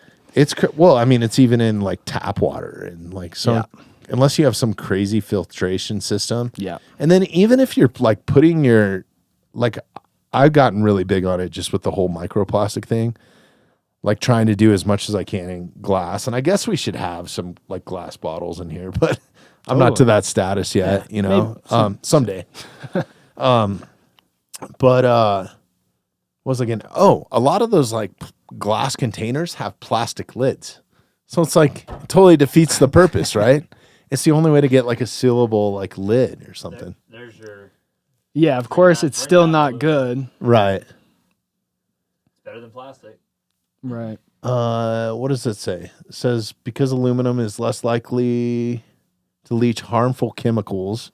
S1: Well, I mean, it's even in like tap water and like some, unless you have some crazy filtration system.
S2: Yeah.
S1: And then even if you're like putting your, like, I've gotten really big on it just with the whole microplastic thing, like trying to do as much as I can in glass. And I guess we should have some like glass bottles in here, but I'm not to that status yet, someday. But what was I getting? Oh, a lot of those like glass containers have plastic lids. So it's like it totally defeats the purpose, right? It's the only way to get like a sealable like lid or something.
S3: There's your.
S2: Yeah, of course, it's still not good.
S1: Right.
S3: It's better than plastic.
S2: Right.
S1: What does it say? It says because aluminum is less likely to leach harmful chemicals,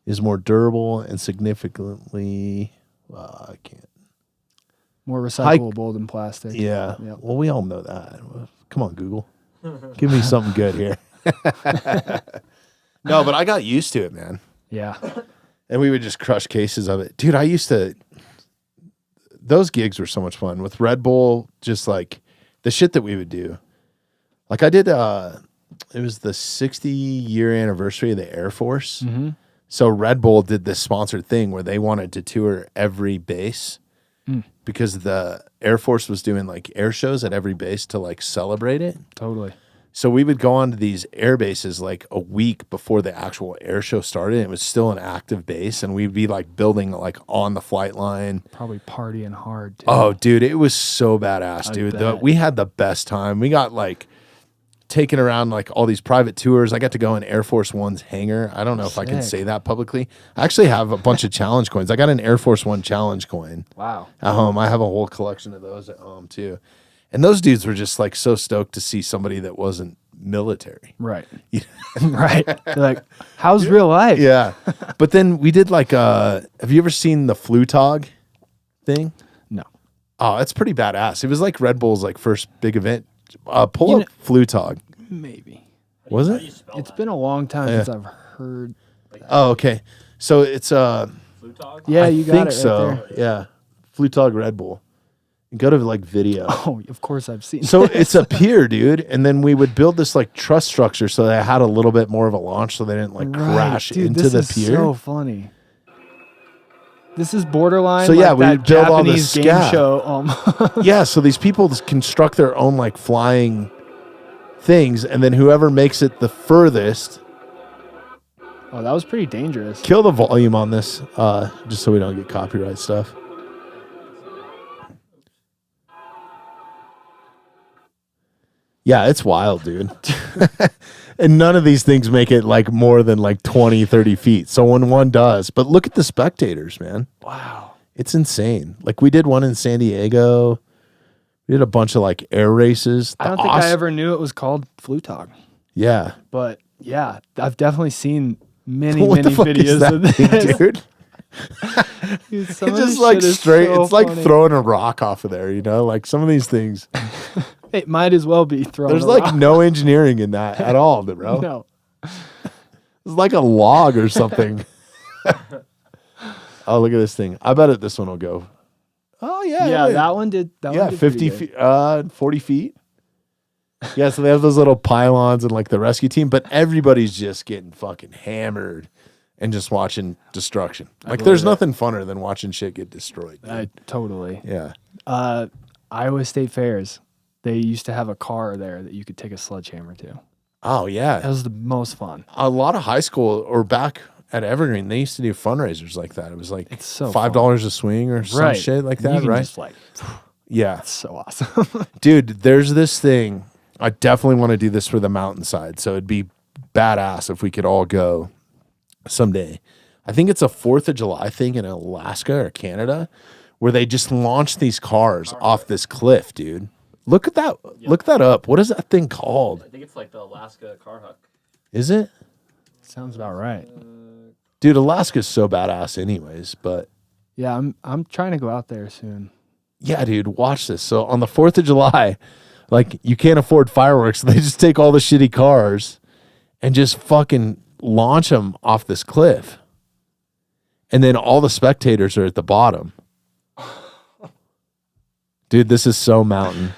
S1: is more durable and significantly. I can't.
S2: More recyclable than plastic.
S1: Yeah.
S2: Yep.
S1: Well, we all know that. Come on, Google. Give me something good here. No, but I got used to it, man.
S2: Yeah.
S1: And we would just crush cases of it. Dude, I used to. Those gigs were so much fun with Red Bull, just like the shit that we would do. Like I did, it was the 60-year anniversary of the Air Force.
S2: Mm-hmm.
S1: So Red Bull did this sponsored thing where they wanted to tour every base because the Air Force was doing like air shows at every base to like celebrate it.
S2: Totally.
S1: So we would go on to these air bases like a week before the actual air show started. It was still an active base, and we'd be like building like on the flight line.
S2: Probably partying hard, too.
S1: Oh, dude, it was so badass, dude.
S2: bet.
S1: We had the best time. We got like taken around like all these private tours. I got to go in Air Force One's hangar. I don't know if I can say that publicly. I actually have a bunch of challenge coins. I got an Air Force One challenge coin.
S2: Wow.
S1: At home. I have a whole collection of those at home too. And those dudes were just like so stoked to see somebody that wasn't military.
S2: Right. Right. They're like, how's real life?
S1: Yeah. But then we did like have you ever seen the Flutog thing?
S2: No.
S1: Oh, it's pretty badass. It was like Red Bull's like first big event. Pull up Flutog.
S2: Maybe.
S1: Was
S3: How
S1: it?
S3: do you spell
S2: It's
S3: that?
S2: been a long time since I've heard.
S1: Oh, okay. So it's
S3: Flutog?
S2: Yeah,
S1: I
S2: you got
S1: think
S2: it right
S1: so.
S2: there.
S1: Yeah. Flutog Red Bull. Go to like video.
S2: Oh, of course I've seen
S1: So
S2: this.
S1: it's a pier, dude, and then we would build this like truss structure so they had a little bit more of a launch, so they didn't like
S2: Right.
S1: crash
S2: Dude,
S1: into
S2: this
S1: the
S2: is
S1: pier.
S2: so funny. This is borderline.
S1: So yeah,
S2: like
S1: we
S2: that
S1: build all
S2: Japanese
S1: this
S2: game
S1: scat.
S2: show.
S1: Yeah, so these people construct their own like flying things, and then whoever makes it the furthest.
S2: Oh, that was pretty dangerous.
S1: Kill the volume on this, just so we don't get copyright stuff. Yeah, it's wild, dude. And none of these things make it like more than like 20, 30 feet. So when one does, but look at the spectators, man.
S2: Wow.
S1: It's insane. Like we did one in San Diego. We did a bunch of like air races.
S2: I don't think I ever knew it was called Flutog.
S1: Yeah.
S2: But yeah, I've definitely seen many
S1: What the fuck
S2: videos
S1: is that
S2: of this.
S1: thing, dude?
S2: Dude,
S1: It's
S2: some of
S1: just
S2: this
S1: like
S2: shit is
S1: straight.
S2: so
S1: It's like
S2: funny.
S1: throwing a rock off of there, you know? Like some of these things.
S2: It might as well be thrown.
S1: There's like no engineering in that at all, bro.
S2: No.
S1: It's like a log or something. Oh, look at this thing. I bet this one will go. Oh, yeah.
S2: Yeah,
S1: wait.
S2: that one did. That
S1: Yeah,
S2: one did
S1: 50
S2: pretty
S1: feet, 40 feet. Yeah, so they have those little pylons and like the rescue team, but everybody's just getting fucking hammered and just watching destruction. Like there's nothing funner than watching shit get destroyed.
S2: good. Totally.
S1: Yeah.
S2: Iowa State Fairs. They used to have a car there that you could take a sledgehammer to.
S1: Oh,
S2: That
S1: yeah.
S2: was the most fun.
S1: A lot of high school or back at Evergreen, they used to do fundraisers like that. It was like
S2: It's so
S1: $5 a swing or some shit like
S2: You
S1: that,
S2: can
S1: right?
S2: Just like,
S1: Yeah.
S2: it's so awesome.
S1: Dude, there's this thing. I definitely want to do this for the mountainside. So it'd be badass if we could all go someday. I think it's a 4th of July thing in Alaska or Canada where they just launch these cars off this cliff, dude. Look at that.
S3: Yep.
S1: Look that up. What is that thing called?
S3: I think it's like the Alaska Carhuck.
S1: Is it?
S2: Sounds about right.
S1: Dude, Alaska's so badass anyways, but
S2: Yeah, I'm trying to go out there soon.
S1: yeah, dude, watch this. So on the 4th of July, like you can't afford fireworks. So they just take all the shitty cars and just fucking launch them off this cliff. And then all the spectators are at the bottom. Dude, this is so mountain.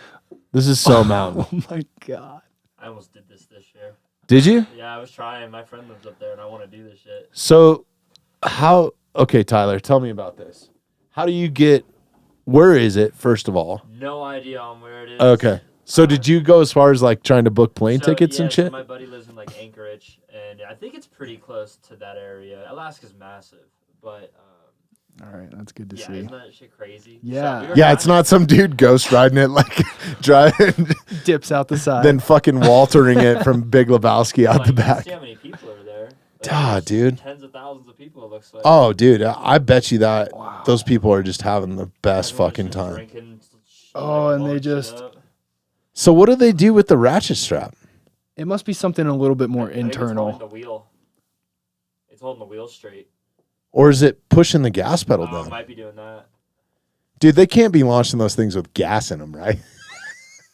S1: This is so mountain.
S2: Oh my God.
S3: I almost did this year.
S1: Did you?
S3: Yeah, I was trying. My friend lives up there, and I want to do this shit.
S1: So okay, Tyler, tell me about this. How do you get, where is it, first of all?
S3: No idea on where it is.
S1: Okay. So did you go as far as like trying to book plane tickets and
S3: so
S1: shit?
S3: my buddy lives in like Anchorage, and I think it's pretty close to that area. Alaska's massive, but
S2: All right, that's good to
S3: yeah,
S2: see.
S3: isn't that shit crazy?
S2: Yeah.
S3: So we were
S1: Yeah, it's not some dude ghost riding it, like driving,
S2: Dips out the side.
S1: then fucking Waltering it from Big Lebowski out the back.
S3: See how many people are there?
S1: Ah,
S3: there's
S1: dude.
S3: Tens of thousands of people. It looks like.
S1: Oh, dude, I bet you that those people are just having the best
S3: Everyone's
S1: fucking
S3: just
S1: time.
S3: drinking,
S2: Oh, and they
S3: blowing shit
S2: just-
S3: up.
S1: So what do they do with the ratchet strap?
S2: It must be something a little bit more
S3: I think it's holding
S2: internal.
S3: the wheel. It's holding the wheel straight.
S1: Or is it pushing the gas pedal
S3: Oh, it
S1: down?
S3: might be doing that.
S1: Dude, they can't be launching those things with gas in them, right?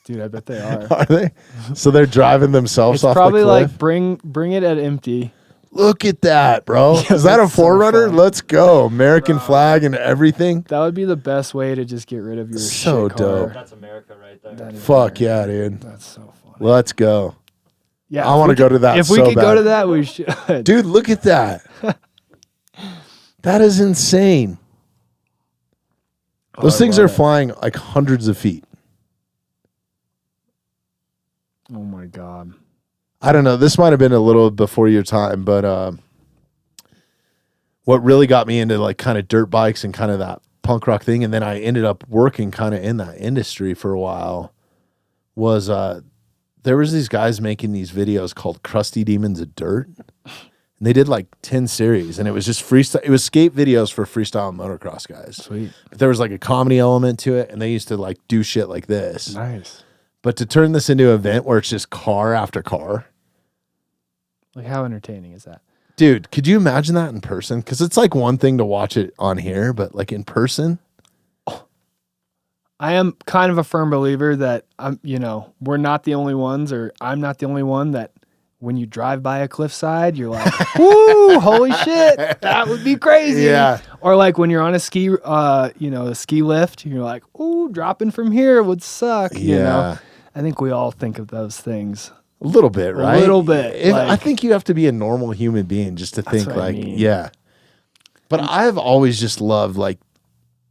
S2: Dude, I bet they are.
S1: Are they? So they're driving themselves
S2: It's
S1: off
S2: probably
S1: the cliff?
S2: like bring it at empty.
S1: Look at that, bro.
S2: Yeah,
S1: Is that a
S2: that's so
S1: 4Runner?
S2: fun.
S1: Let's go. American flag and everything.
S2: That would be the best way to just get rid of your
S1: So
S2: shit car.
S1: dope.
S3: That's America right there.
S2: That is
S1: Fuck
S2: America.
S1: yeah, dude.
S2: That's so funny.
S1: Let's go.
S2: Yeah,
S1: I
S2: if
S1: wanna
S2: we
S1: go
S2: could-
S1: to that
S2: If we
S1: so
S2: could go
S1: bad.
S2: to that, we should.
S1: Dude, look at that. That is insane. Those
S2: I
S1: things
S2: love
S1: are
S2: it.
S1: flying like hundreds of feet.
S2: Oh my God.
S1: I don't know. This might have been a little before your time, but what really got me into like kind of dirt bikes and kind of that punk rock thing, and then I ended up working kind of in that industry for a while, was there was these guys making these videos called Crusty Demons of Dirt. And they did like 10 series, and it was just freestyle. It was skate videos for freestyle and motocross guys.
S2: Sweet.
S1: But there was like a comedy element to it, and they used to like do shit like this.
S2: Nice.
S1: But to turn this into an event where it's just car after car,
S2: Like, how entertaining is that?
S1: dude, could you imagine that in person? Because it's like one thing to watch it on here, but like in person,
S2: I am kind of a firm believer that we're not the only ones, or I'm not the only one that when you drive by a cliffside, you're like, woo, holy shit, that would be crazy.
S1: Yeah.
S2: Or like when you're on a ski, a ski lift, you're like, ooh, dropping from here would suck. You know?
S1: Yeah.
S2: I think we all think of those things.
S1: a little bit, right?
S2: little bit,
S1: I
S2: like-
S1: think you have to be a normal human being just to think
S2: what I
S1: like,
S2: mean.
S1: yeah. But I've always just loved like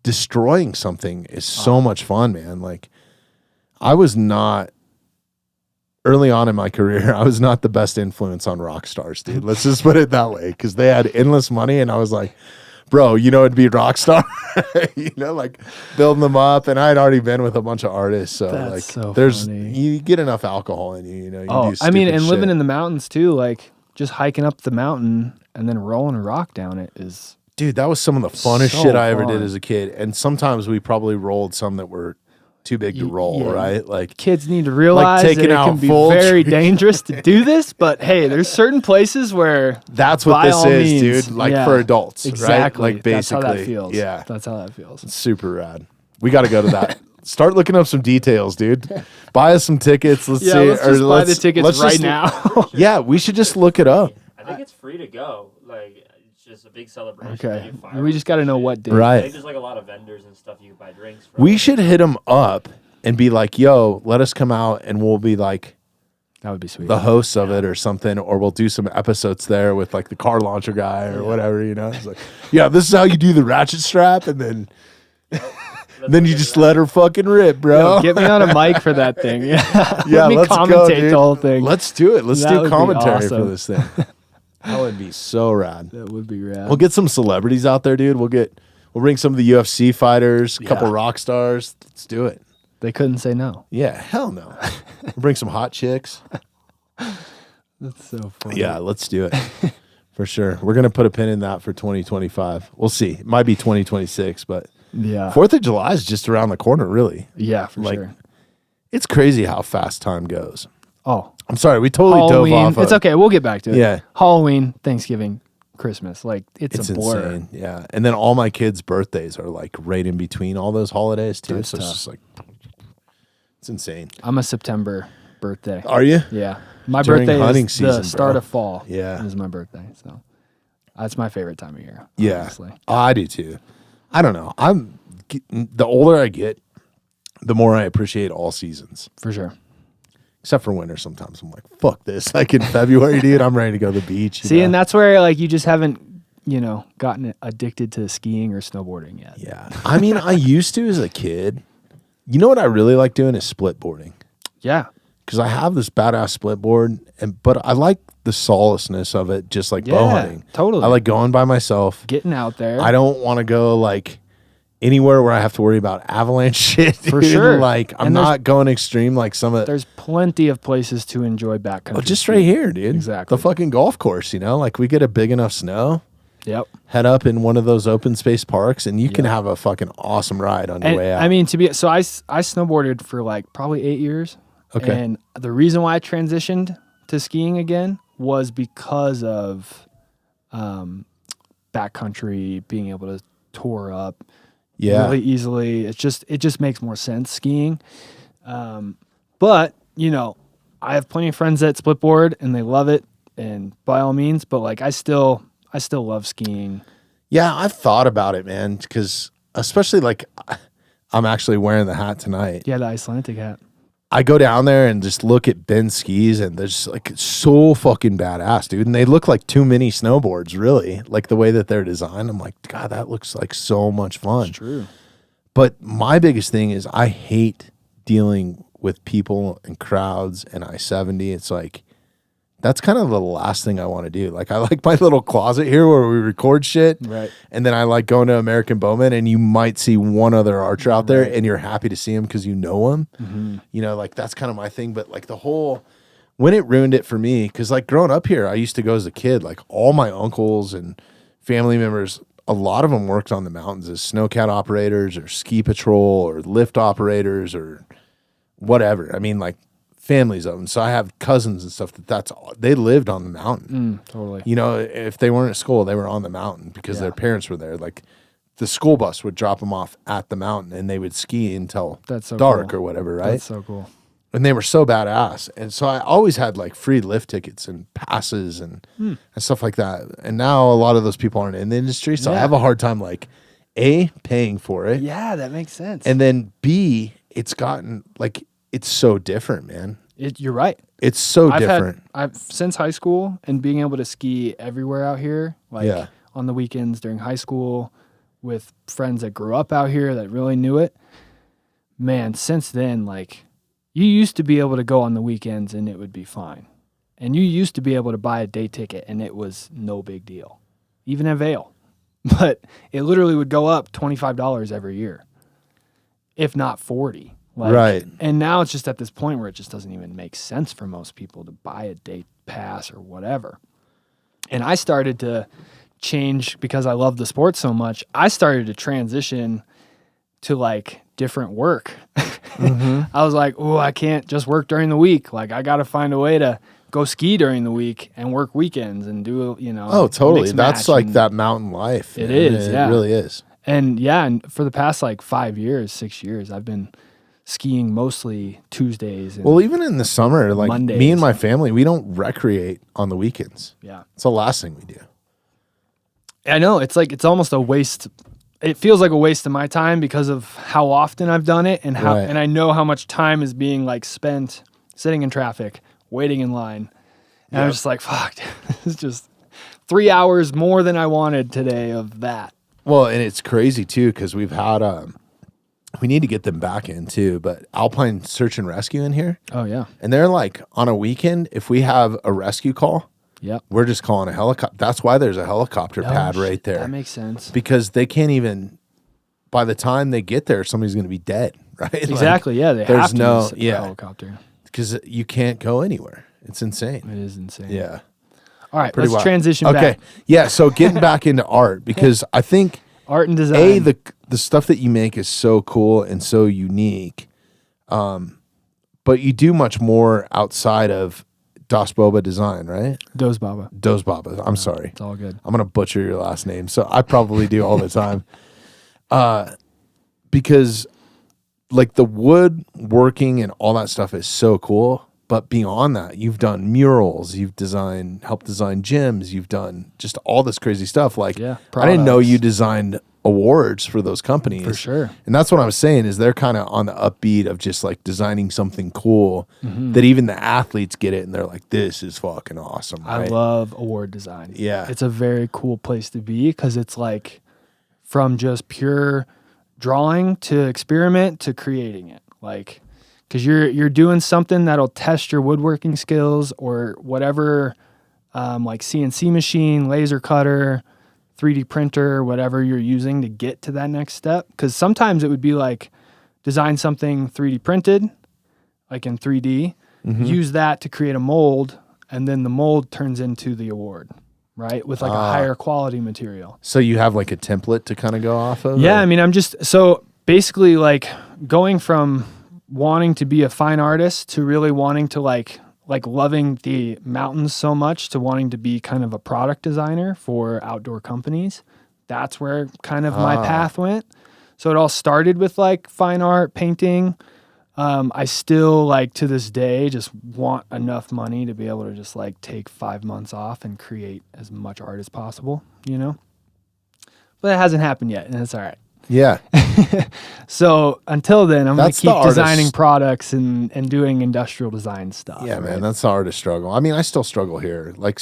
S1: destroying something is so much fun, man. Like I was not early on in my career, I was not the best influence on rock stars, dude. Let's just put it that way. Cause they had endless money and I was like, bro, you know, it'd be rock star, you know, like building them up. And I'd already been with a bunch of artists. So
S2: That's
S1: like
S2: so
S1: there's,
S2: funny.
S1: you get enough alcohol in you, you know, you do
S2: I mean,
S1: stupid
S2: and living
S1: shit.
S2: in the mountains too, like just hiking up the mountain and then rolling a rock down it is.
S1: Dude, that was some of the funnest
S2: So
S1: shit I ever did
S2: fun.
S1: as a kid. And sometimes we probably rolled some that were too big to roll,
S2: Yeah.
S1: right? Like
S2: Kids need to realize that
S1: taking
S2: it
S1: out
S2: can be
S1: full
S2: very
S1: trees.
S2: dangerous to do this, but hey, there's certain places where
S1: that's what
S2: by
S1: this
S2: all
S1: is,
S2: means,
S1: dude. Like
S2: yeah,
S1: for adults,
S2: exactly.
S1: right? Like basically,
S2: That's how that feels.
S1: yeah,
S2: That's how that feels.
S1: it's super rad. We got to go to that. Start looking up some details, dude. Buy us some tickets. Let's
S2: Yeah,
S1: see.
S2: let's just buy the tickets
S1: let's
S2: right
S1: just-
S2: now.
S1: Yeah, we should just look it up.
S3: I think it's free to go. Like it's just a big celebration. They
S2: Okay,
S3: do
S2: we
S3: fireworks
S2: just got to
S3: and
S2: know
S3: shit.
S2: what day.
S3: I think
S1: Right.
S3: there's like a lot of vendors and stuff you can buy drinks from.
S1: We should hit them up and be like, yo, let us come out and we'll be like
S2: That would be sweet.
S1: the hosts of it or something, or we'll do some episodes there with like the car launcher guy or whatever, you know? It's like, yeah, this is how you do the ratchet strap, and then then you just let her fucking rip, bro.
S2: Yo, get me on a mic for that thing. Yeah,
S1: Yeah,
S2: let me
S1: let's go,
S2: commentate
S1: dude.
S2: the whole thing.
S1: Let's do it. Let's
S2: That
S1: do
S2: would be
S1: commentary for
S2: awesome.
S1: this thing. That would be so rad.
S2: That would be rad.
S1: We'll get some celebrities out there, dude. We'll bring some of the UFC fighters, a couple
S2: Yeah.
S1: rock stars. Let's do it.
S2: They couldn't say no.
S1: Yeah, hell no. We'll bring some hot chicks.
S2: That's so funny.
S1: Yeah, let's do it. For sure. We're going to put a pin in that for 2025. We'll see. It might be 2026, but
S2: Yeah.
S1: 4th of July is just around the corner, really.
S2: Yeah, for
S1: Like,
S2: sure.
S1: It's crazy how fast time goes.
S2: Oh,
S1: I'm sorry, we totally
S2: Halloween.
S1: dove off.
S2: It's okay. We'll get back to it.
S1: Yeah.
S2: Halloween, Thanksgiving, Christmas. Like
S1: It's
S2: a blur.
S1: insane. Yeah. And then all my kids' birthdays are like right in between all those holidays, too.
S2: That's
S1: so it's
S2: tough.
S1: just like, it's insane.
S2: I'm a September birthday.
S1: Are you?
S2: Yeah. My
S1: During
S2: birthday
S1: hunting
S2: is
S1: season,
S2: the start
S1: bro.
S2: of fall.
S1: Yeah.
S2: Is my birthday. So that's my favorite time of year.
S1: Yeah.
S2: Honestly.
S1: I do too. I don't know. The older I get, the more I appreciate all seasons.
S2: For sure.
S1: Except for winter sometimes. I'm like, fuck this. Like in February, dude, I'm ready to go to the beach. you
S2: See,
S1: know?
S2: and that's where like you just haven't, gotten addicted to skiing or snowboarding yet.
S1: Yeah. I mean, I used to as a kid. You know what I really like doing is split boarding.
S2: Yeah.
S1: Because I have this badass split board, but I like the solaceness of it, just like bow
S2: Yeah,
S1: hunting.
S2: totally.
S1: I like going by myself.
S2: Getting out there.
S1: I don't want to go like anywhere where I have to worry about avalanche shit.
S2: For
S1: dude.
S2: sure.
S1: Like I'm
S2: And there's-
S1: not going extreme like some of
S2: There's plenty of places to enjoy backcountry.
S1: Oh, just
S2: skiing.
S1: right here, dude.
S2: Exactly.
S1: The fucking golf course, you know? Like we get a big enough snow,
S2: Yep.
S1: head up in one of those open space parks, and you can
S2: Yeah.
S1: have a fucking awesome ride on your
S2: And
S1: way out.
S2: I mean, so I snowboarded for like probably 8 years.
S1: Okay.
S2: And the reason why I transitioned to skiing again was because of backcountry, being able to tour up
S1: yeah.
S2: really easily. It just makes more sense skiing. But I have plenty of friends that split board and they love it, and by all means. But like I still love skiing.
S1: Yeah, I've thought about it, man, because especially like I'm actually wearing the hat tonight.
S2: Yeah, the Icelandic hat.
S1: I go down there and just look at Ben's skis, and they're just like so fucking badass, dude. And they look like too many snowboards, really. Like the way that they're designed. I'm like, God, that looks like so much fun.
S2: It's true.
S1: But my biggest thing is I hate dealing with people and crowds and I-70. It's like, that's kind of the last thing I want to do. Like I like my little closet here where we record shit.
S2: Right.
S1: And then I like going to American Bowman, and you might see one other archer out there and you're happy to see him because you know him.
S2: Mm-hmm.
S1: Like that's kind of my thing. But like when it ruined it for me, because like growing up here, I used to go as a kid, like all my uncles and family members, a lot of them worked on the mountains as snowcat operators or ski patrol or lift operators or whatever. I mean, like families of them. So I have cousins and stuff they lived on the mountain.
S2: Totally.
S1: If they weren't at school, they were on the mountain because their parents were there. Like the school bus would drop them off at the mountain, and they would ski until
S2: That's so
S1: dark
S2: cool.
S1: or whatever, right?
S2: That's so cool.
S1: And they were so badass. And so I always had like free lift tickets and passes and stuff like that. And now a lot of those people aren't in the industry. So I
S2: Yeah.
S1: have a hard time like A, paying for it.
S2: Yeah, that makes sense.
S1: And then B, it's gotten like, it's so different, man.
S2: You're right.
S1: It's so different.
S2: I've since high school and being able to ski everywhere out here, like
S1: Yeah.
S2: on the weekends during high school with friends that grew up out here that really knew it. Man, since then, like, you used to be able to go on the weekends and it would be fine. And you used to be able to buy a day ticket and it was no big deal, even at Vail. But it literally would go up $25 every year, if not 40. Like,
S1: right.
S2: And now it's just at this point where it just doesn't even make sense for most people to buy a day pass or whatever. And I started to change because I love the sport so much. I started to transition to like different work. I was like, oh, I can't just work during the week. Like, I got to find a way to go ski during the week and work weekends and do, you know.
S1: Oh, totally. That's like that mountain life.
S2: It is.
S1: It really is.
S2: And yeah, and for the past like 5 years, 6 years, I've been skiing mostly Tuesdays. And
S1: well, even in the summer, like
S2: Mondays.
S1: Me and my family, we don't recreate on the weekends.
S2: Yeah.
S1: It's the last thing we do.
S2: I know. It's like, it's almost a waste. It feels like a waste of my time because of how often I've done it and how, and I know how much time is being like spent sitting in traffic, waiting in line. And I was just like, fuck, this is just 3 hours more than I wanted today of that.
S1: Well, and it's crazy too, because we've had, we need to get them back in too, but Alpine Search and Rescue in here.
S2: Oh, yeah.
S1: And they're like, on a weekend, if we have a rescue call,
S2: Yep.
S1: we're just calling a helicopter. That's why there's a helicopter pad right there.
S2: That makes sense.
S1: Because they can't even, by the time they get there, somebody's going to be dead, right?
S2: Exactly,
S1: like,
S2: yeah. They have to use a
S1: yeah,
S2: helicopter.
S1: because you can't go anywhere. It's insane.
S2: It is insane.
S1: Yeah.
S2: All right,
S1: Pretty
S2: let's
S1: wild.
S2: transition
S1: Okay.
S2: back.
S1: Yeah, so getting back into art, because I think
S2: Art and design.
S1: the stuff that you make is so cool and so unique, but you do much more outside of Dozbaba design, right?
S2: Dozbaba.
S1: Dozbaba. I'm sorry.
S2: It's all good.
S1: I'm going to butcher your last name. So I probably do all the time. Because like the wood working and all that stuff is so cool. But beyond that, you've done murals, you've helped design gyms, you've done just all this crazy stuff. Like,
S2: Yeah,
S1: I didn't know
S2: products.
S1: you designed awards for those companies.
S2: For sure.
S1: And that's what I was saying is they're kind of on the upbeat of just like designing something cool that even the athletes get it and they're like, this is fucking awesome.
S2: I
S1: Right?
S2: love award design.
S1: Yeah.
S2: It's a very cool place to be because it's like from just pure drawing to experiment to creating it. Like, because you're doing something that'll test your woodworking skills or whatever, like CNC machine, laser cutter, 3D printer, whatever you're using to get to that next step. Because sometimes it would be like design something 3D printed, like in 3D, use that to create a mold, and then the mold turns into the award, right? With like a higher quality material.
S1: So you have like a template to kind of go off of?
S2: Yeah,
S1: or?
S2: I mean, I'm just, so basically like going from wanting to be a fine artist to really wanting to like loving the mountains so much to wanting to be kind of a product designer for outdoor companies. That's where kind of my path went. So it all started with like fine art, painting. I still like to this day just want enough money to be able to just like take 5 months off and create as much art as possible, you know? But it hasn't happened yet, and it's all right.
S1: Yeah.
S2: So until then, I'm going
S1: That's
S2: to
S1: the
S2: keep
S1: artist.
S2: designing products and doing industrial design stuff.
S1: Yeah,
S2: right?
S1: man, that's the hardest struggle. I mean, I still struggle here. Like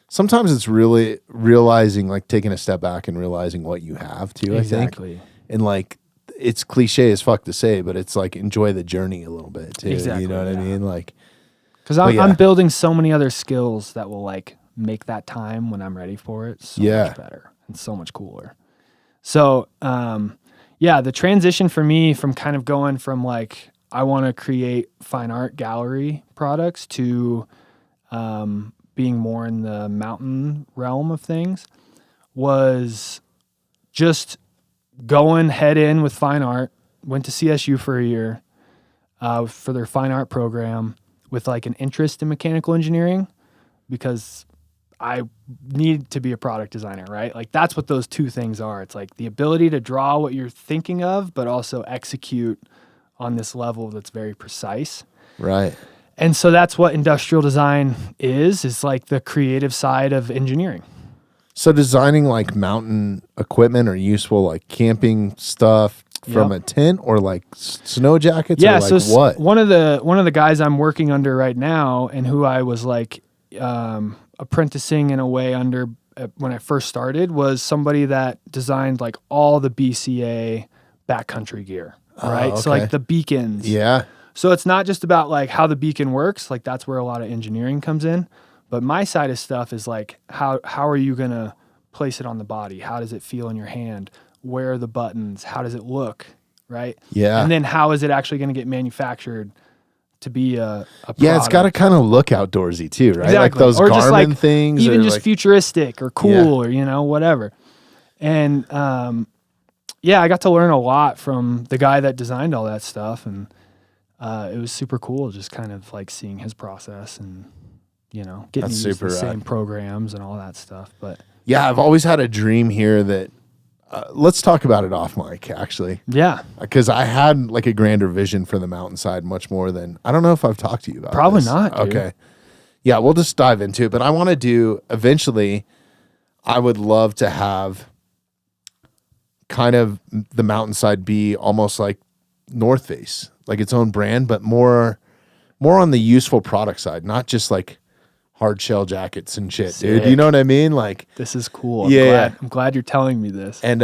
S1: sometimes it's really realizing, like taking a step back and realizing what you have too,
S2: Exactly.
S1: I think. And like, it's cliche as fuck to say, but it's like enjoy the journey a little bit too.
S2: Exactly,
S1: You know what I mean? Like,
S2: Because
S1: But yeah.
S2: I'm building so many other skills that will like make that time when I'm ready for it so much better and so much cooler. So, yeah, the transition for me from kind of going from like, I want to create fine art gallery products to being more in the mountain realm of things was just going head in with fine art. Went to CSU for a year for their fine art program with like an interest in mechanical engineering because I need to be a product designer, right? Like that's what those two things are. It's like the ability to draw what you're thinking of, but also execute on this level that's very precise.
S1: right.
S2: And so that's what industrial design is like the creative side of engineering.
S1: So designing like mountain equipment or useful like camping stuff from a tent or like snow jackets
S2: Yeah,
S1: or like
S2: so
S1: what?
S2: one of the guys I'm working under right now and who I was like apprenticing in a way under when I first started was somebody that designed like all the BCA backcountry gear, right?
S1: Okay.
S2: So like the beacons.
S1: Yeah.
S2: So it's not just about like how the beacon works, like that's where a lot of engineering comes in. But my side of stuff is like how are you gonna place it on the body? How does it feel in your hand? Where are the buttons? How does it look? Right?
S1: Yeah.
S2: And then how is it actually gonna get manufactured to be a product?
S1: Yeah, it's got to kind of look outdoorsy too, right?
S2: Exactly.
S1: Like those
S2: or
S1: Garmin
S2: just like,
S1: things.
S2: Even
S1: or
S2: just
S1: like,
S2: futuristic or cool or, whatever. And I got to learn a lot from the guy that designed all that stuff. And it was super cool just kind of like seeing his process and, getting
S1: That's
S2: to use
S1: super
S2: the
S1: rad.
S2: same programs and all that stuff. But
S1: yeah, I've always had a dream here that, let's talk about it off mic, actually.
S2: yeah,
S1: Because I had like a grander vision for the mountainside much more than, I don't know if I've talked to you about
S2: Probably
S1: this.
S2: not, dude.
S1: Okay. Yeah, we'll just dive into it. But I want to do, eventually, I would love to have kind of the mountainside be almost like North Face, like its own brand, but more on the useful product side, not just like hard shell jackets and shit, dude.
S2: Sick.
S1: You know what I mean? Like,
S2: this is cool. I'm glad you're telling me this.
S1: and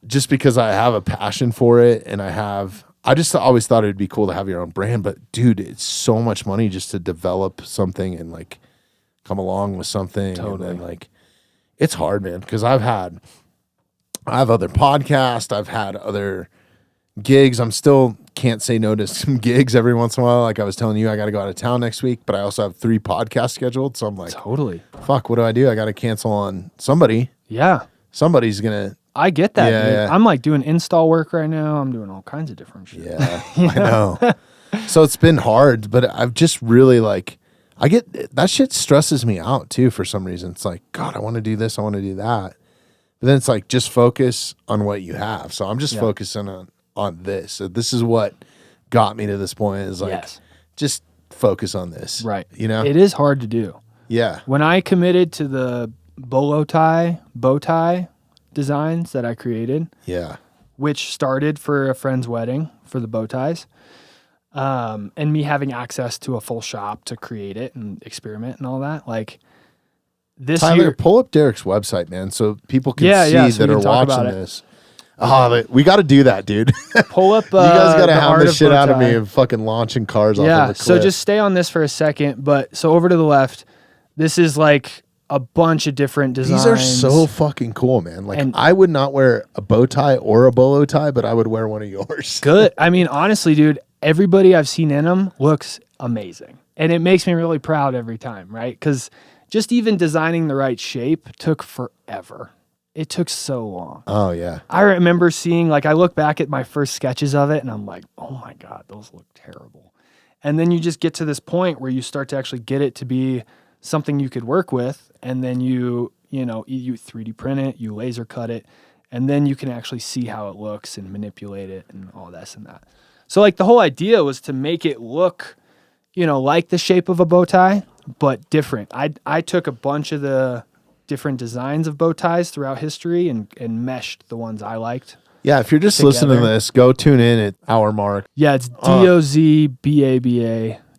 S1: just because I have a passion for it, and I just always thought it'd be cool to have your own brand. But dude, it's so much money just to develop something and like come along with something.
S2: Totally.
S1: And then, like, it's hard, man. Because I have other podcasts, I've had other gigs. I'm still can't say no to some gigs every once in a while. Like I was telling you, I got to go out of town next week, but I also have 3 podcasts scheduled. So I'm like,
S2: Totally.
S1: fuck, what do? I got to cancel on somebody.
S2: Yeah.
S1: Somebody's going to,
S2: I get that.
S1: Yeah,
S2: dude.
S1: yeah.
S2: I'm like doing install work right now. I'm doing all kinds of different shit.
S1: yeah, I know. So it's been hard, but I've just really like, I get, that shit stresses me out too for some reason. It's like, God, I want to do this. I want to do that. But then it's like, just focus on what you have. So I'm just focusing on this. So this is what got me to this point is like, just focus on this.
S2: Right.
S1: It
S2: is hard to do.
S1: Yeah.
S2: When I committed to the bow tie designs that I created,
S1: Yeah.
S2: which started for a friend's wedding for the bow ties, and me having access to a full shop to create it and experiment and all that, like this
S1: Tyler,
S2: year,
S1: pull up Derek's website, man, so people can see
S2: so
S1: that
S2: we
S1: are
S2: can talk
S1: watching
S2: about it.
S1: this. Oh, we got to do that, dude.
S2: pull up.
S1: You guys got to
S2: the
S1: have
S2: art
S1: the
S2: of
S1: shit
S2: bow
S1: out of me
S2: tie.
S1: and fucking launching cars off of a
S2: Yeah,
S1: cliff.
S2: so just stay on this for a second. But so over to the left, this is like a bunch of different designs.
S1: These are so fucking cool, man. Like,
S2: And-
S1: I would not wear a bow tie or a bolo tie, but I would wear one of yours.
S2: good. I mean, honestly, dude, everybody I've seen in them looks amazing. And it makes me really proud every time, right? Because just even designing the right shape took forever. It took so long.
S1: Oh, yeah.
S2: I remember seeing, like, I look back at my first sketches of it and I'm like, oh my God, those look terrible. And then you just get to this point where you start to actually get it to be something you could work with. And then you 3D print it, you laser cut it, and then you can actually see how it looks and manipulate it and all this and that. So like the whole idea was to make it look, like the shape of a bow tie, but different. I took a bunch of the different designs of bow ties throughout history and meshed the ones I liked.
S1: Yeah, if you're just listening to this, go tune in at hour mark.
S2: Yeah, it's Dozbaba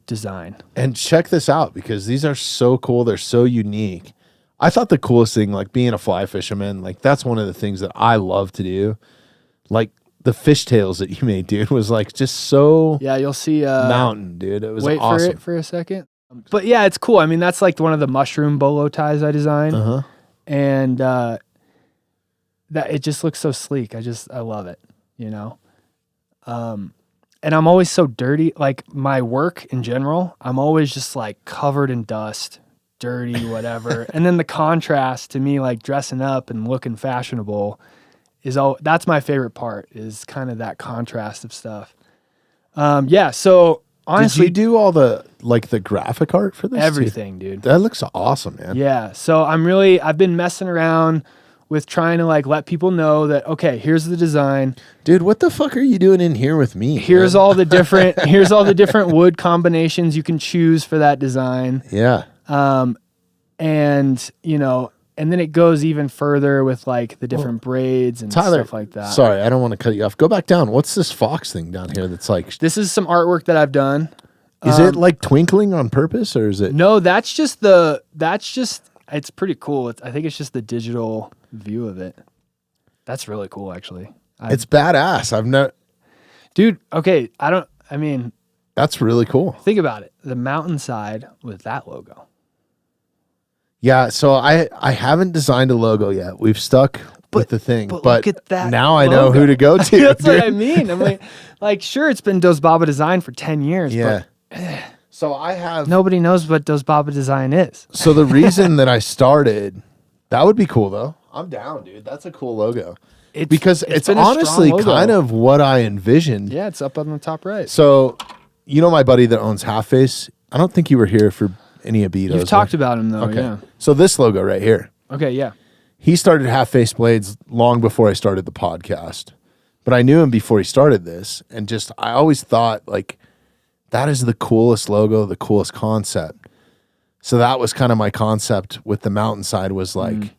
S2: design.
S1: And check this out because these are so cool. They're so unique. I thought the coolest thing, like being a fly fisherman, like that's one of the things that I love to do. Like the fishtails that you made, dude, was like just so
S2: Yeah, you'll see.
S1: mountain, dude. It was
S2: wait
S1: awesome.
S2: for it for a second. But yeah, it's cool. I mean, that's like one of the mushroom bolo ties I designed.
S1: Uh-huh.
S2: And that it just looks so sleek. I love it, and I'm always so dirty. Like my work in general, I'm always just like covered in dust, dirty, whatever. And then the contrast to me, like dressing up and looking fashionable that's my favorite part is kind of that contrast of stuff. So honestly,
S1: did you do all the graphic art for this?
S2: everything, dude.
S1: That looks awesome, man.
S2: Yeah. So I've been messing around with trying to like let people know that, okay, here's the design.
S1: Dude, what the fuck are you doing in here with me?
S2: Here's
S1: man?
S2: all the different wood combinations you can choose for that design.
S1: Yeah.
S2: And then it goes even further with like the different braids and
S1: Tyler,
S2: stuff like that.
S1: Sorry, I don't want to cut you off. Go back down. What's this fox thing down here that's like...
S2: This is some artwork that I've done.
S1: Is it like twinkling on purpose or is it...
S2: No, that's just it's pretty cool. I think it's just the digital view of it. That's really cool, actually.
S1: It's badass.
S2: Dude, okay,
S1: that's really cool.
S2: think about it. The mountainside with that logo.
S1: Yeah, so I haven't designed a logo yet. We've stuck with the thing, but
S2: look at that
S1: now I
S2: logo.
S1: know who to go to.
S2: That's
S1: dude.
S2: what I mean. I'm like, sure, it's been Dozbaba Design for 10 years,
S1: Yeah.
S2: but
S1: So I have
S2: nobody knows what Dozbaba Design is.
S1: So the reason that I started, that would be cool though. I'm down, dude. That's a cool logo. Because it's
S2: been a strong
S1: honestly
S2: logo.
S1: kind of what I envisioned.
S2: Yeah, it's up on the top right.
S1: So, you know my buddy that owns Half Face? I don't think you were here for any of Betos.
S2: You've talked about him, though,
S1: Okay.
S2: yeah.
S1: So this logo right here.
S2: Okay, yeah.
S1: He started Half Face Blades long before I started the podcast. But I knew him before he started this. And just, I always thought, like, that is the coolest logo, the coolest concept. So that was kind of my concept with the mountainside was like,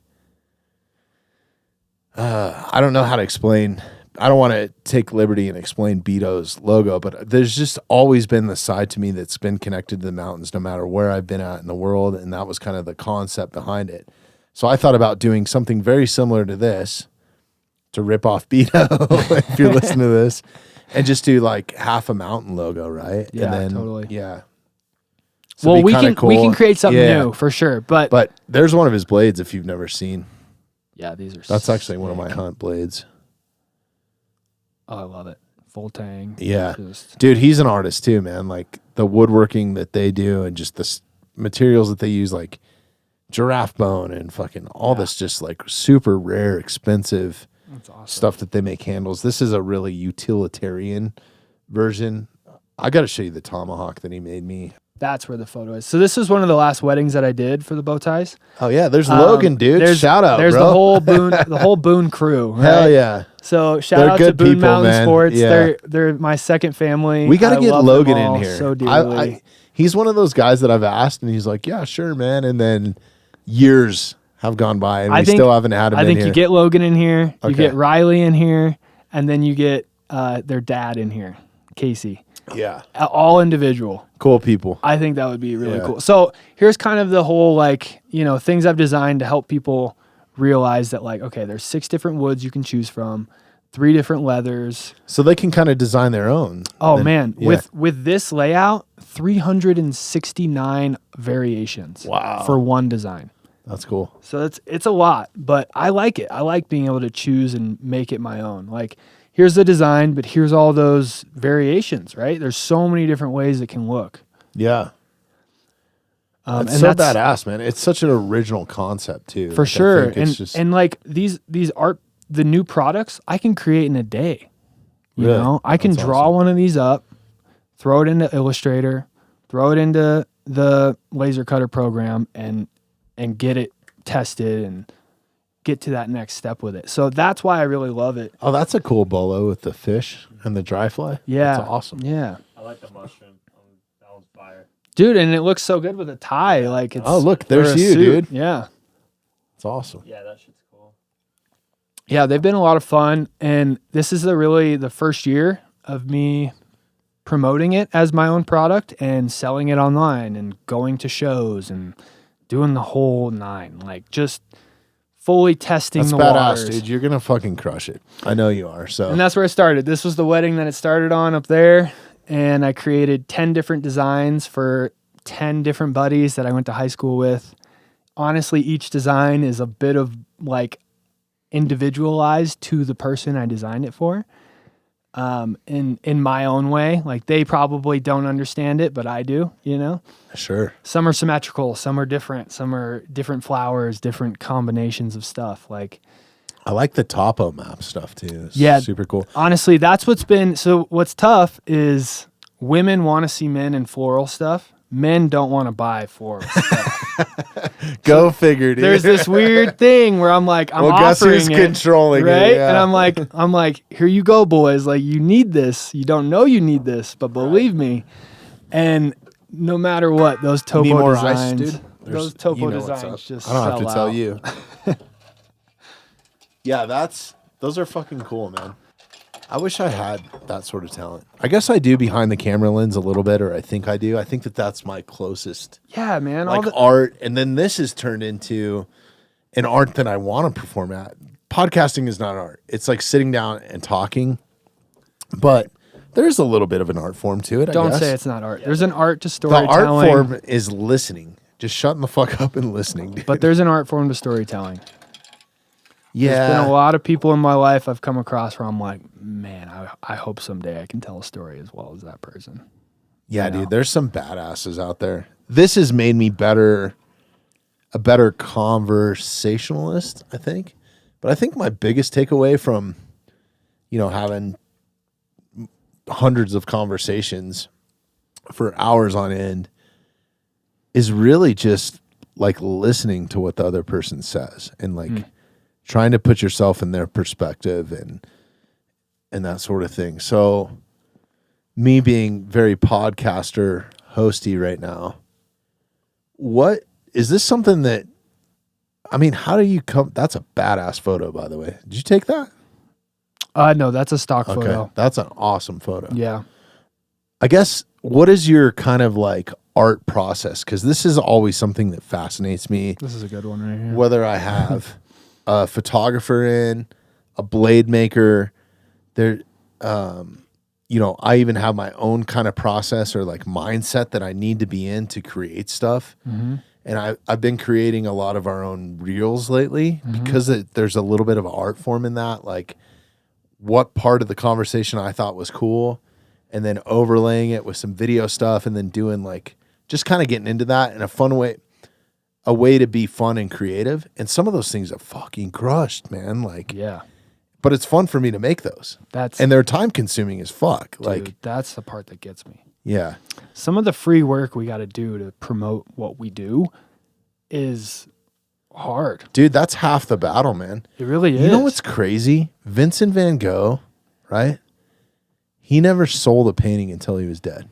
S1: I don't know how to explain. I don't want to take liberty and explain Beto's logo, but there's just always been the side to me that's been connected to the mountains no matter where I've been at in the world. And that was kind of the concept behind it. So I thought about doing something very similar to this to rip off Beto, if you're listening to this, and just do like half a mountain logo, right?
S2: Yeah,
S1: And then,
S2: totally.
S1: Yeah. So
S2: Well,
S1: it'd be
S2: we
S1: kinda
S2: can
S1: cool.
S2: create something
S1: Yeah.
S2: new for sure. But
S1: there's one of his blades if you've never seen.
S2: yeah, these are
S1: That's actually one of
S2: sick.
S1: my hunt blades.
S2: Oh, I love it. Full tang.
S1: Yeah.
S2: Just-
S1: Dude, he's an artist too, man. Like the woodworking that they do and just the materials that they use, like giraffe bone and fucking all this just like super rare, expensive
S2: That's awesome.
S1: stuff that they make handles. This is a really utilitarian version. I got to show you the tomahawk that he made me.
S2: That's where the photo is. So this was one of the last weddings that I did for the bow ties.
S1: Oh yeah, there's Logan, dude. Shout out,
S2: There's
S1: bro.
S2: the whole Boone crew. Right?
S1: Hell yeah.
S2: So shout
S1: They're
S2: out to
S1: good
S2: Boone
S1: people,
S2: Mountain
S1: man.
S2: Sports.
S1: Yeah.
S2: They're my second family.
S1: We got to
S2: I
S1: get
S2: love
S1: Logan
S2: them all
S1: in here.
S2: so dearly.
S1: He's one of those guys that I've asked, and he's like, "Yeah, sure, man." And then years have gone by, and we still haven't had him.
S2: I think
S1: in
S2: you
S1: here.
S2: get Logan in here, you
S1: Okay.
S2: get Riley in here, and then you get their dad in here, Casey.
S1: Yeah,
S2: All individual.
S1: cool people.
S2: I think that would be really
S1: Yeah.
S2: cool. So here's kind of the whole things I've designed to help people realize that okay, there's 6 different woods you can choose from, 3 different leathers.
S1: So they can kind of design their own.
S2: Oh
S1: Then-
S2: man,
S1: yeah.
S2: with this layout, 369 variations.
S1: Wow.
S2: For one design.
S1: That's cool.
S2: So it's a lot, but I like it. I like being able to choose and make it my own. Like here's the design, but here's all those variations, right? There's so many different ways it can look.
S1: Yeah,
S2: And
S1: it's so badass, man. It's such an original concept too.
S2: for
S1: Like, I
S2: sure.
S1: think
S2: And
S1: it's just
S2: like these the new products I can create in a day. You
S1: Really?
S2: know, I can
S1: That's
S2: draw
S1: awesome.
S2: one of these up, throw it into Illustrator, throw it into the laser cutter program, and get it tested and get to that next step with it. So that's why I really love it.
S1: Oh, that's a cool bolo with the fish and the dry fly.
S2: Yeah,
S1: that's awesome.
S2: Yeah,
S3: I like the mushroom. That one's fire.
S2: dude, and it looks so good with a tie. Like it's
S1: Oh, look,
S2: for
S1: there's
S2: a
S1: you,
S2: suit.
S1: dude.
S2: Yeah.
S1: It's awesome.
S3: Yeah, that shit's cool.
S2: Yeah, they've been a lot of fun, and this is really the first year of me promoting it as my own product and selling it online and going to shows and doing the whole 9, like just fully testing
S1: That's
S2: the
S1: badass,
S2: waters.
S1: dude. You're gonna fucking crush it. I know you are. So
S2: And that's where it started. This was the wedding that it started on up there, and I created 10 different designs for 10 different buddies that I went to high school with. Honestly, each design is a bit of individualized to the person I designed it for. In my own way, like they probably don't understand it, but I do,
S1: sure.
S2: Some are symmetrical, some are different, some are different flowers, different combinations of stuff. Like,
S1: I like the topo map stuff too. It's
S2: Yeah.
S1: super cool.
S2: honestly, that's what's tough is women want to see men in floral stuff. Men don't want to buy floral stuff.
S1: Go figure, dude.
S2: There's this weird thing where I'm like, I'm
S1: well, guess
S2: offering
S1: who's
S2: it,
S1: controlling
S2: right?
S1: it? Yeah.
S2: And I'm like, here you go, boys. Like, you need this. You don't know you need this, but believe me. And no matter what, those
S1: You need
S2: topo
S1: more
S2: designs,
S1: ice, dude.
S2: those topo
S1: you know what's
S2: designs
S1: up.
S2: just
S1: I don't have to
S2: sell
S1: tell
S2: out.
S1: you. Yeah, those are fucking cool, man. I wish I had that sort of talent. I guess I do behind the camera lens a little bit, or I think I do. I think that that's my closest
S2: Yeah, man.
S1: like art. And then this is turned into an art that I want to perform at. Podcasting is not art. It's like sitting down and talking, but there's a little bit of an art form to it.
S2: Don't
S1: I guess.
S2: say it's not art. There's an art to
S1: The
S2: storytelling.
S1: art form is listening. Just shutting the fuck up and listening, dude.
S2: But there's an art form to storytelling.
S1: yeah.
S2: There's been a lot of people in my life I've come across where I'm like, man, I hope someday I can tell a story as well as that person.
S1: Yeah,
S2: you know?
S1: dude, there's some badasses out there. This has made me a better conversationalist, I think. But I think my biggest takeaway from, having hundreds of conversations for hours on end is really just like listening to what the other person says and like trying to put yourself in their perspective and that sort of thing. So me being very podcaster hosty right now, what is this something that, how do you come? That's a badass photo, by the way. Did you take that?
S2: No, that's a stock photo.
S1: That's an awesome photo.
S2: Yeah.
S1: I guess, what is your kind of like art process? Because this is always something that fascinates me.
S2: This is a good one right here.
S1: Whether I have a photographer in, a blade maker, there, I even have my own kind of process or like mindset that I need to be in to create stuff.
S2: Mm-hmm.
S1: And I've been creating a lot of our own reels lately because there's a little bit of art form in that. Like, what part of the conversation I thought was cool, and then overlaying it with some video stuff, and then doing like just kind of getting into that in a fun way, a way to be fun and creative. And some of those things are fucking crushed, man. Like,
S2: Yeah.
S1: but it's fun for me to make those. And they're time consuming as fuck.
S2: Dude,
S1: like,
S2: that's the part that gets me.
S1: yeah.
S2: Some of the free work we got to do to promote what we do is hard.
S1: Dude, that's half the battle, man.
S2: It really is.
S1: You know what's crazy? Vincent van Gogh, right? He never sold a painting until he was dead.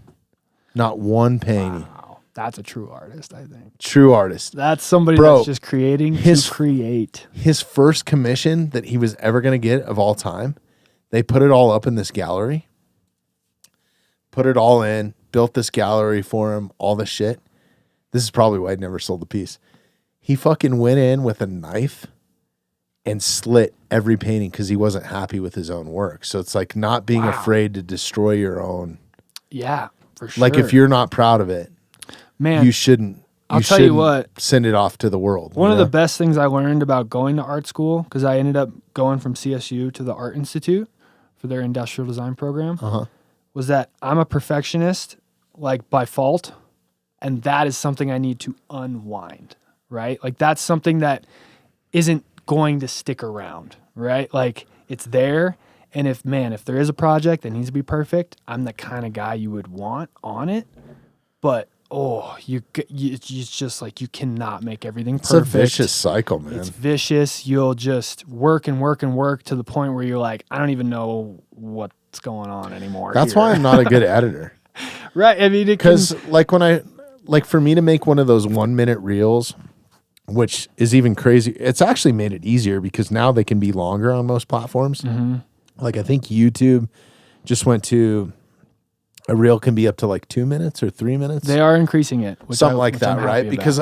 S1: Not one painting.
S2: Wow. That's a true artist, I think.
S1: True artist.
S2: That's somebody
S1: Bro,
S2: that's just creating
S1: his-
S2: to create.
S1: His first commission that he was ever going to get of all time, they put it all up in this gallery. Put it all in, built this gallery for him, all the shit. This is probably why he never sold the piece. He fucking went in with a knife and slit every painting because he wasn't happy with his own work. So it's like not being afraid to destroy your own.
S2: Yeah, for sure.
S1: Like, if you're not proud of it,
S2: Man,
S1: you shouldn't.
S2: I'll tell you
S1: shouldn't
S2: what.
S1: Send it off to the world.
S2: One of the best things I learned about going to art school, because I ended up going from CSU to the Art Institute for their industrial design program, was that I'm a perfectionist, like by fault, and that is something I need to unwind, right? Like, that's something that isn't going to stick around, right? Like, it's there, and if there is a project that needs to be perfect, I'm the kind of guy you would want on it, but it's just like you cannot make everything perfect.
S1: It's a vicious cycle, man.
S2: It's vicious. You'll just work and work and work to the point where you're like, I don't even know what's going on anymore.
S1: That's why I'm not a good editor.
S2: Right. I mean,
S1: because for me to make one of those 1 minute reels, which is even crazy, it's actually made it easier because now they can be longer on most platforms. Like, I think YouTube just went to a reel can be up to like 2 minutes or 3 minutes.
S2: They are increasing it.
S1: Something like that, right? Because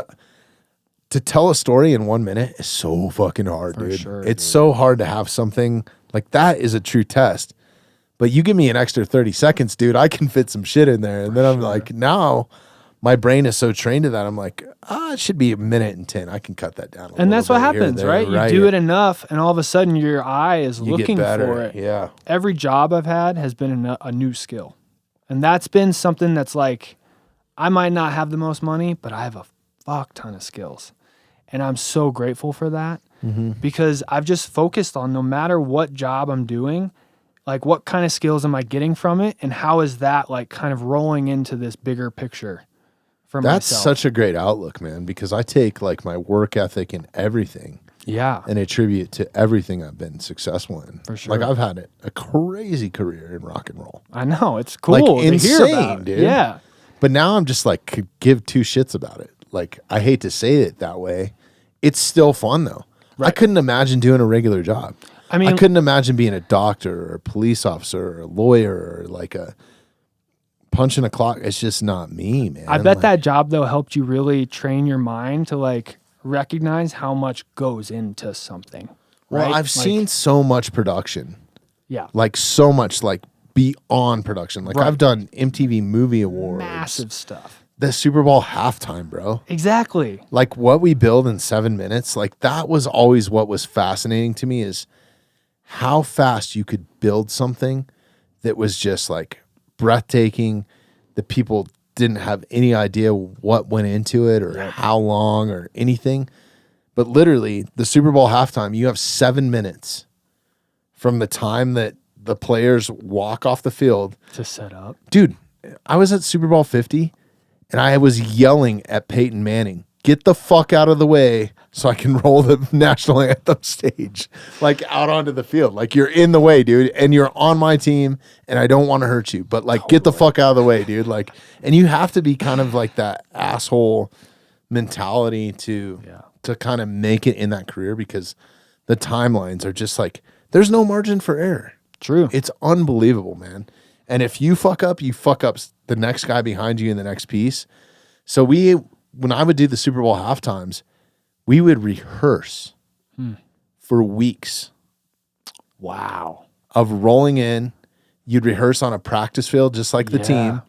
S1: to tell a story in 1 minute is so fucking hard, dude.
S2: Sure,
S1: it's so hard to have something like that is a true test. But you give me an extra 30 seconds, dude, I can fit some shit in there. And then I'm like, now my brain is so trained to that. I'm like, it should be 1:10. I can cut that down.
S2: And that's what happens, right? You do it enough, and all of a sudden your eye is looking for it.
S1: Yeah.
S2: Every job I've had has been a new skill. And that's been something that's like, I might not have the most money, but I have a fuck ton of skills. And I'm so grateful for that because I've just focused on no matter what job I'm doing, like what kind of skills am I getting from it? And how is that like kind of rolling into this bigger picture for myself?
S1: That's such a great outlook, man, because I take like my work ethic and everything.
S2: Yeah.
S1: And attribute to everything I've been successful in.
S2: For sure.
S1: Like, I've had a crazy career in rock and roll.
S2: I know. It's cool
S1: like,
S2: to
S1: insane,
S2: hear about.
S1: Dude.
S2: Yeah.
S1: But now I'm just like, could give two shits about it. Like, I hate to say it that way. It's still fun, though. Right. I couldn't imagine doing a regular job.
S2: I mean,
S1: I couldn't imagine being a doctor or a police officer or a lawyer or like a punching a clock. It's just not me, man.
S2: I bet that job though helped you really train your mind to like recognize how much goes into something.
S1: Well,
S2: right?
S1: I've seen so much production,
S2: Yeah.
S1: like so much like beyond production. Like
S2: Right.
S1: I've done MTV Movie Awards,
S2: Massive stuff.
S1: the Super Bowl halftime, bro.
S2: Exactly.
S1: Like what we build in 7 minutes, like that was always what was fascinating to me is how fast you could build something that was just like breathtaking, that people didn't have any idea what went into it or how long or anything. But literally, the Super Bowl halftime, you have 7 minutes from the time that the players walk off the field
S2: To set up.
S1: Dude, I was at Super Bowl 50 and I was yelling at Peyton Manning, get the fuck out of the way so I can roll the national anthem stage, like out onto the field. Like you're in the way, dude, and you're on my team and I don't want to hurt you, but like get the fuck out of the way, dude. Like, and you have to be kind of like that asshole mentality to kind of make it in that career because the timelines are just like, there's no margin for error.
S2: True.
S1: It's unbelievable, man. And if you fuck up the next guy behind you in the next piece. So when I would do the Super Bowl halftimes, we would rehearse for weeks.
S2: Wow.
S1: Of rolling in. You'd rehearse on a practice field just like the team.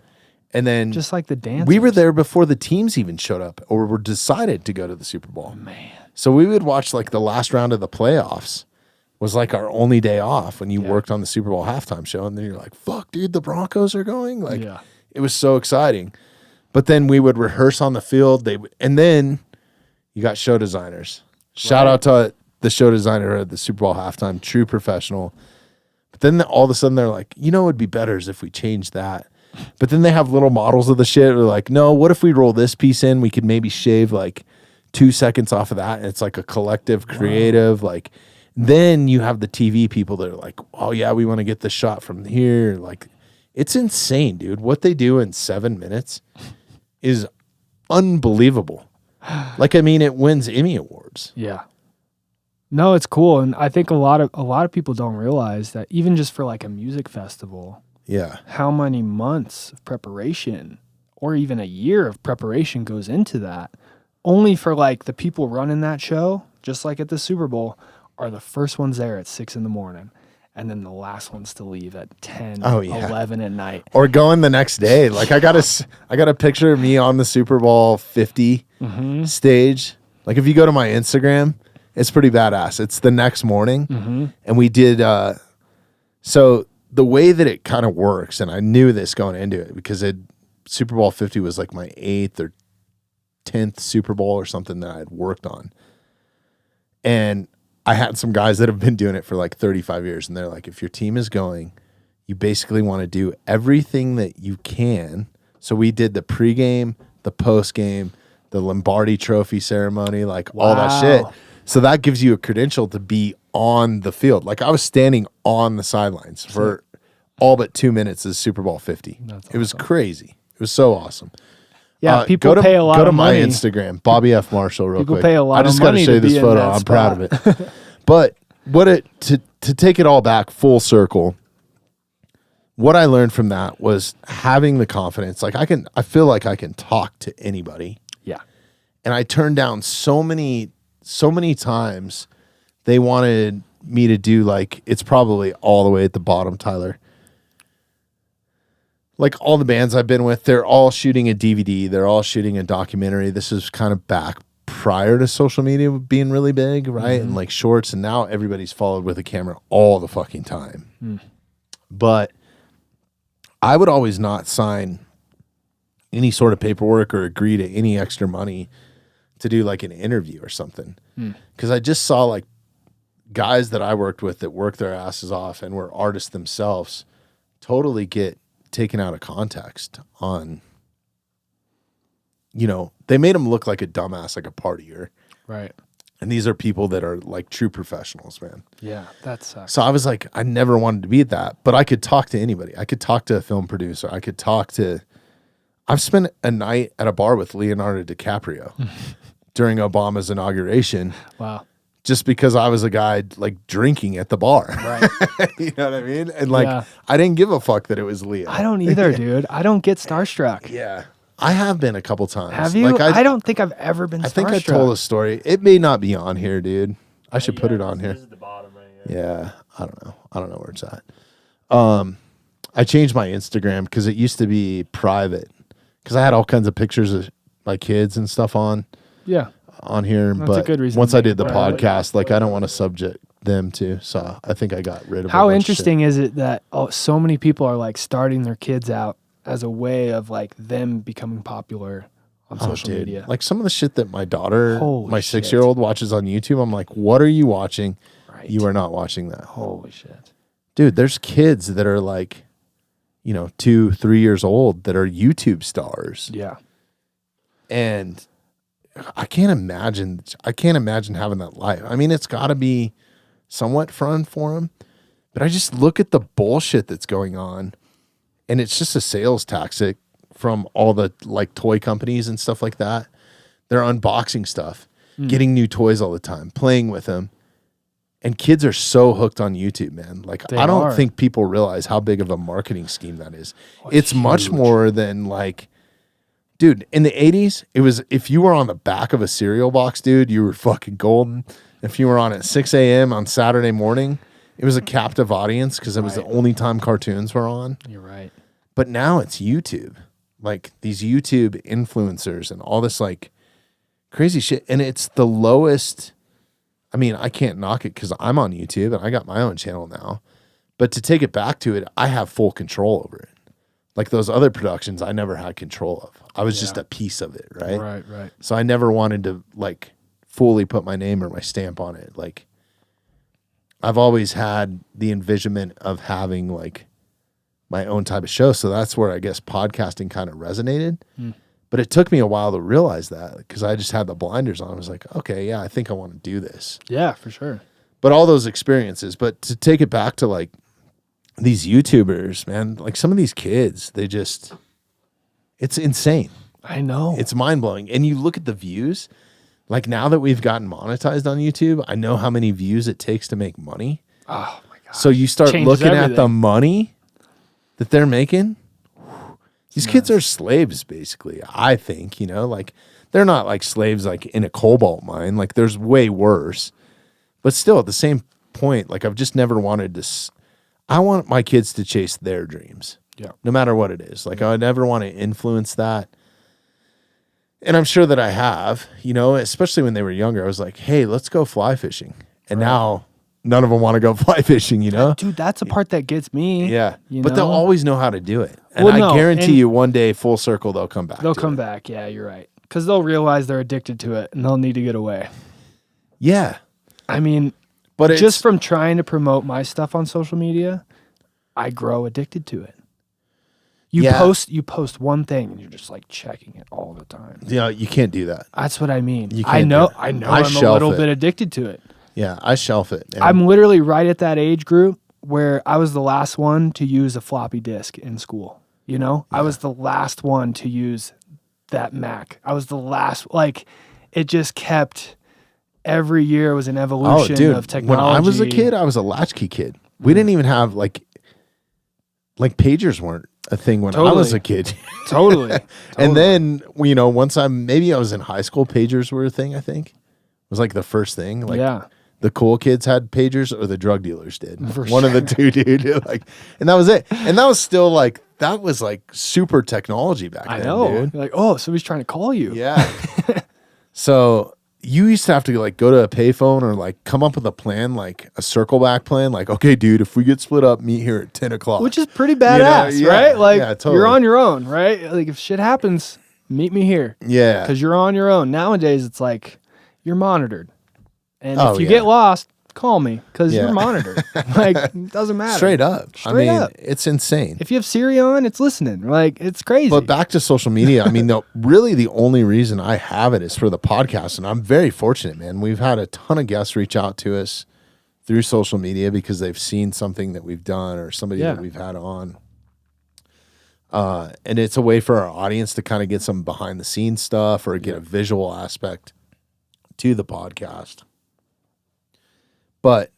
S1: And then
S2: just like the dance.
S1: we were there before the teams even showed up or were decided to go to the Super Bowl.
S2: Man.
S1: So we would watch like the last round of the playoffs was like our only day off when you worked on the Super Bowl halftime show. And then you're like, fuck, dude, the Broncos are going. Like, it was so exciting. But then we would rehearse on the field. And then you got show designers. Shout out to the show designer at the Super Bowl halftime, true professional. But then all of a sudden they're like, you know what would be better is if we change that. But then they have little models of the shit. They're like, no, what if we roll this piece in? We could maybe shave like 2 seconds off of that. And it's like a collective creative, like. Then you have the TV people that are like, oh, yeah, we want to get the shot from here. Like, it's insane, dude. What they do in 7 minutes is unbelievable. Like, I mean, it wins Emmy Awards.
S2: Yeah. No, it's cool. And I think a lot of people don't realize that even just for like a music festival, how many months of preparation or even a year of preparation goes into that. Only for like the people running that show, just like at the Super Bowl, are the first ones there at 6 a.m. and then the last ones to leave at 10, 11 at night.
S1: Or going the next day. Like I got a picture of me on the Super Bowl 50 stage. Like if you go to my Instagram, it's pretty badass. It's the next morning. And we did, so the way that it kind of works, and I knew this going into it because Super Bowl 50 was like my 8th or 10th Super Bowl or something that I had worked on. And I had some guys that have been doing it for like 35 years, and they're like, if your team is going, you basically want to do everything that you can. So we did the pregame, the postgame, the Lombardi Trophy ceremony, like all that shit. So that gives you a credential to be on the field. Like I was standing on the sidelines for all but 2 minutes of Super Bowl 50. It was crazy. It was so awesome.
S2: Yeah, people pay a lot of money.
S1: Go to my Instagram, Bobby F. Marshall, real quick.
S2: People pay a lot of money.
S1: I just got to show you this photo. I'm proud of it. But to take it all back full circle, what I learned from that was having the confidence. Like I feel like I can talk to anybody.
S2: Yeah.
S1: And I turned down so many times they wanted me to do like, it's probably all the way at the bottom, Tyler. Like all the bands I've been with, they're all shooting a DVD. They're all shooting a documentary. This is kind of back prior to social media being really big, right? And like shorts. And now everybody's followed with a camera all the fucking time. But I would always not sign any sort of paperwork or agree to any extra money to do like an interview or something. Because I just saw like guys that I worked with that worked their asses off and were artists themselves totally get taken out of context on, you know, they made them look like a dumbass, like a partier.
S2: Right.
S1: And these are people that are like true professionals, man.
S2: Yeah, that sucks.
S1: So I was like, I never wanted to be that, but I could talk to anybody. I could talk to a film producer. I've spent a night at a bar with Leonardo DiCaprio during Obama's inauguration.
S2: Wow.
S1: just because I was a guy like drinking at the bar.
S2: Right.
S1: You know what I mean? And like, I didn't give a fuck that it was Leah.
S2: I don't either, dude. I don't get starstruck.
S1: Yeah. I have been a couple times.
S2: Have you?
S1: Like,
S2: I don't think I've ever been starstruck.
S1: I think I told a story. It may not be on here, dude. I should put it on here.
S3: This is the bottom right here.
S1: Yeah. I don't know. I don't know where it's at. I changed my Instagram because it used to be private because I had all kinds of pictures of my kids and stuff on here.
S2: That's
S1: but
S2: a good reason
S1: once
S2: to
S1: I
S2: make
S1: did
S2: it
S1: the
S2: private.
S1: podcast, like I don't want to subject them to. So I think I got rid of
S2: How
S1: a bunch
S2: interesting is it that so many people are like starting their kids out as a way of like them becoming popular on social media?
S1: Like some of the shit that my daughter,
S2: Holy
S1: my
S2: shit.
S1: 6-year-old watches on YouTube, I'm like, what are you watching?
S2: Right.
S1: You are not watching that.
S2: Holy shit.
S1: Dude, there's kids that are like, 2-3 years old that are YouTube stars.
S2: Yeah.
S1: And I can't imagine having that life. I mean, it's got to be somewhat fun for them, but I just look at the bullshit that's going on, and it's just a sales tactic from all the like toy companies and stuff like that. They're unboxing stuff, getting new toys all the time, playing with them. And kids are so hooked on YouTube, man. Like, I don't think people realize how big of a marketing scheme that is. It's much more than like, dude, in the 80s, it was if you were on the back of a cereal box, dude, you were fucking golden. If you were on at 6 a.m. on Saturday morning, it was a captive audience because it was the only time cartoons were on.
S2: You're right.
S1: But now it's YouTube. Like, these YouTube influencers and all this, like, crazy shit. And it's the lowest... I mean, I can't knock it because I'm on YouTube and I got my own channel now. But to take it back to it, I have full control over it. Like those other productions, I never had control of. I was just a piece of it, right?
S2: Right.
S1: So I never wanted to like fully put my name or my stamp on it. Like I've always had the envisionment of having like my own type of show. So that's where I guess podcasting kind of resonated. But it took me a while to realize that because I just had the blinders on. I was like, okay, yeah, I think I want to do this.
S2: Yeah, for sure.
S1: But all those experiences, but to take it back to like these YouTubers, man, like some of these kids, it's insane.
S2: I know.
S1: It's mind blowing. And you look at the views, like now that we've gotten monetized on YouTube, I know how many views it takes to make money.
S2: Oh my God.
S1: So you start looking at the money that they're making. These kids are slaves, basically, I think, like they're not like slaves like in a cobalt mine. Like there's way worse. But still, at the same point, like I've just never wanted to. I want my kids to chase their dreams.
S2: Yeah.
S1: No matter what it is. Like I would never want to influence that. And I'm sure that I have, especially when they were younger. I was like, hey, let's go fly fishing. And now none of them want to go fly fishing,
S2: Dude, that's the part that gets me.
S1: Yeah. But they'll always know how to do it. And
S2: Well,
S1: I
S2: no,
S1: guarantee
S2: and-
S1: you one day, full circle, they'll come back.
S2: They'll come back. Yeah, you're right. Because they'll realize they're addicted to it and they'll need to get away.
S1: Yeah.
S2: I mean,
S1: But it's
S2: just from trying to promote my stuff on social media, I grow addicted to it. You post one thing and you're just like checking it all the time.
S1: you can't do that.
S2: That's what I mean.
S1: You
S2: I
S1: can't
S2: know
S1: do it.
S2: I'm
S1: I
S2: a
S1: shelf
S2: little
S1: it.
S2: bit addicted to it.
S1: Yeah, I shelf it. And
S2: I'm literally right at that age group where I was the last one to use a floppy disk in school. I was the last one to use that Mac. I was the last, like, it just kept, every year was an evolution of technology.
S1: When I was a kid, I was a latchkey kid. We didn't even have, like pagers weren't a thing when I was a kid.
S2: Totally.
S1: And then, once I was in high school, pagers were a thing, I think. It was like the first thing. Like, the cool kids had pagers or the drug dealers did. One of the two, dude. And that was it. And that was still like, that was like super technology back then,
S2: I know.
S1: dude.
S2: You're like, oh, somebody's trying to call you.
S1: Yeah. So you used to have to like go to a payphone or like come up with a plan, like a circle back plan. Like, okay, dude, if we get split up, meet here at 10 o'clock.
S2: Which is pretty badass, right? Like,
S1: totally.
S2: You're on your own, right? Like, if shit happens, meet me here.
S1: Yeah.
S2: Because you're on your own. Nowadays, it's like, you're monitored. And
S1: Oh,
S2: if you
S1: yeah.
S2: get lost, call me because
S1: Yeah.
S2: you're monitored. Like, it doesn't matter.
S1: Straight up.
S2: Straight up.
S1: It's insane.
S2: If you have Siri on, it's listening. Like, it's crazy.
S1: But back to social media, really the only reason I have it is for the podcast. And I'm very fortunate, man. We've had a ton of guests reach out to us through social media because they've seen something that we've done or somebody that we've had on. And it's a way for our audience to kind of get some behind the scenes stuff or get a visual aspect to the podcast. But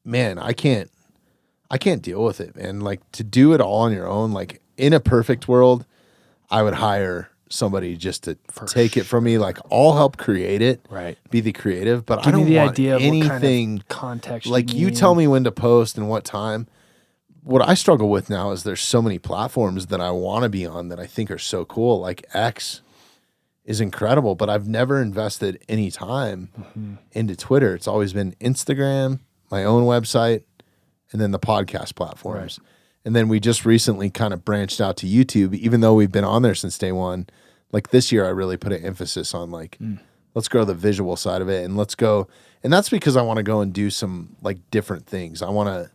S1: man, I can't deal with it, man. Like to do it all on your own, like in a perfect world, I would hire somebody just to take it from me. Like I'll help create it,
S2: Right.
S1: be the creative, but
S2: Give
S1: I don't
S2: me the
S1: want
S2: idea of
S1: anything
S2: what kind of context
S1: like you
S2: need.
S1: tell me when to post and what time. What I struggle with now is there's so many platforms that I want to be on that I think are so cool. Like X is incredible, but I've never invested any time into Twitter. It's always been Instagram, my own website, and then the podcast platforms. Right. And then we just recently kind of branched out to YouTube, even though we've been on there since day one. Like this year, I really put an emphasis on like, let's grow the visual side of it, and let's go. And that's because I want to go and do some like different things. I want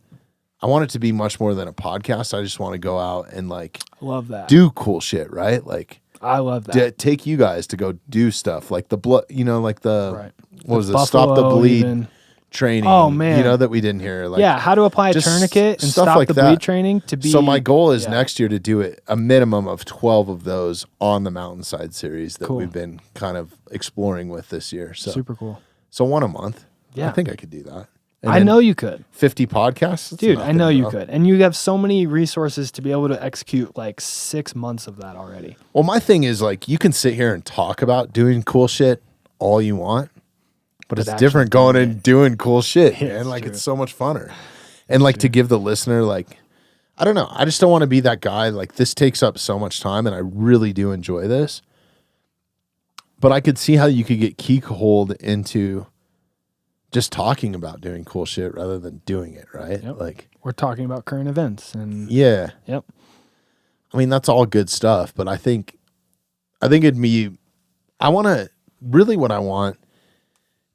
S1: it to be much more than a podcast. I just want to go out and like
S2: love that.
S1: Do cool shit, right? Like
S2: I love that.
S1: Take you guys to go do stuff like the blood, like the
S2: right.
S1: what was it? Stop the bleed training.
S2: Oh man,
S1: that we didn't hear. Like,
S2: how to apply a tourniquet and stop like the bleed training to be.
S1: So my goal is next year to do it a minimum of 12 of those on the Mountainside series that we've been kind of exploring with this year. So
S2: super cool.
S1: So one a month.
S2: Yeah,
S1: I think I could do that.
S2: And I know you could.
S1: 50 podcasts?
S2: Dude, I know you could. And you have so many resources to be able to execute like 6 months of that already.
S1: Well, my thing is like you can sit here and talk about doing cool shit all you want, but it's different going and doing cool shit, man. Like it's so much funner. And like to give the listener like, I don't know. I just don't want to be that guy. Like this takes up so much time and I really do enjoy this. But I could see how you could get keyholed into just talking about doing cool shit rather than doing it, right?
S2: Yep.
S1: Like
S2: we're talking about current events and
S1: yeah.
S2: Yep.
S1: I mean, that's all good stuff, but I think it'd be what I want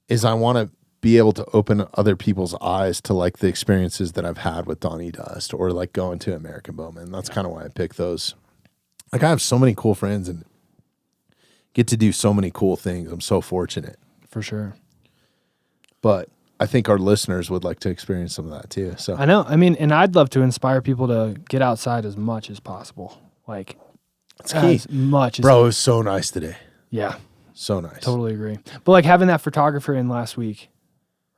S1: is I want to be able to open other people's eyes to like the experiences that I've had with Donnie Dust or like going to American Bowman. That's kind of why I pick those. Like I have so many cool friends and get to do so many cool things. I'm so fortunate.
S2: For sure.
S1: But I think our listeners would like to experience some of that too. So
S2: I know. I mean, and I'd love to inspire people to get outside as much as possible. Like
S1: it's key.
S2: As much as
S1: bro, it was so nice today.
S2: Yeah.
S1: So nice.
S2: Totally agree. But like having that photographer in last week,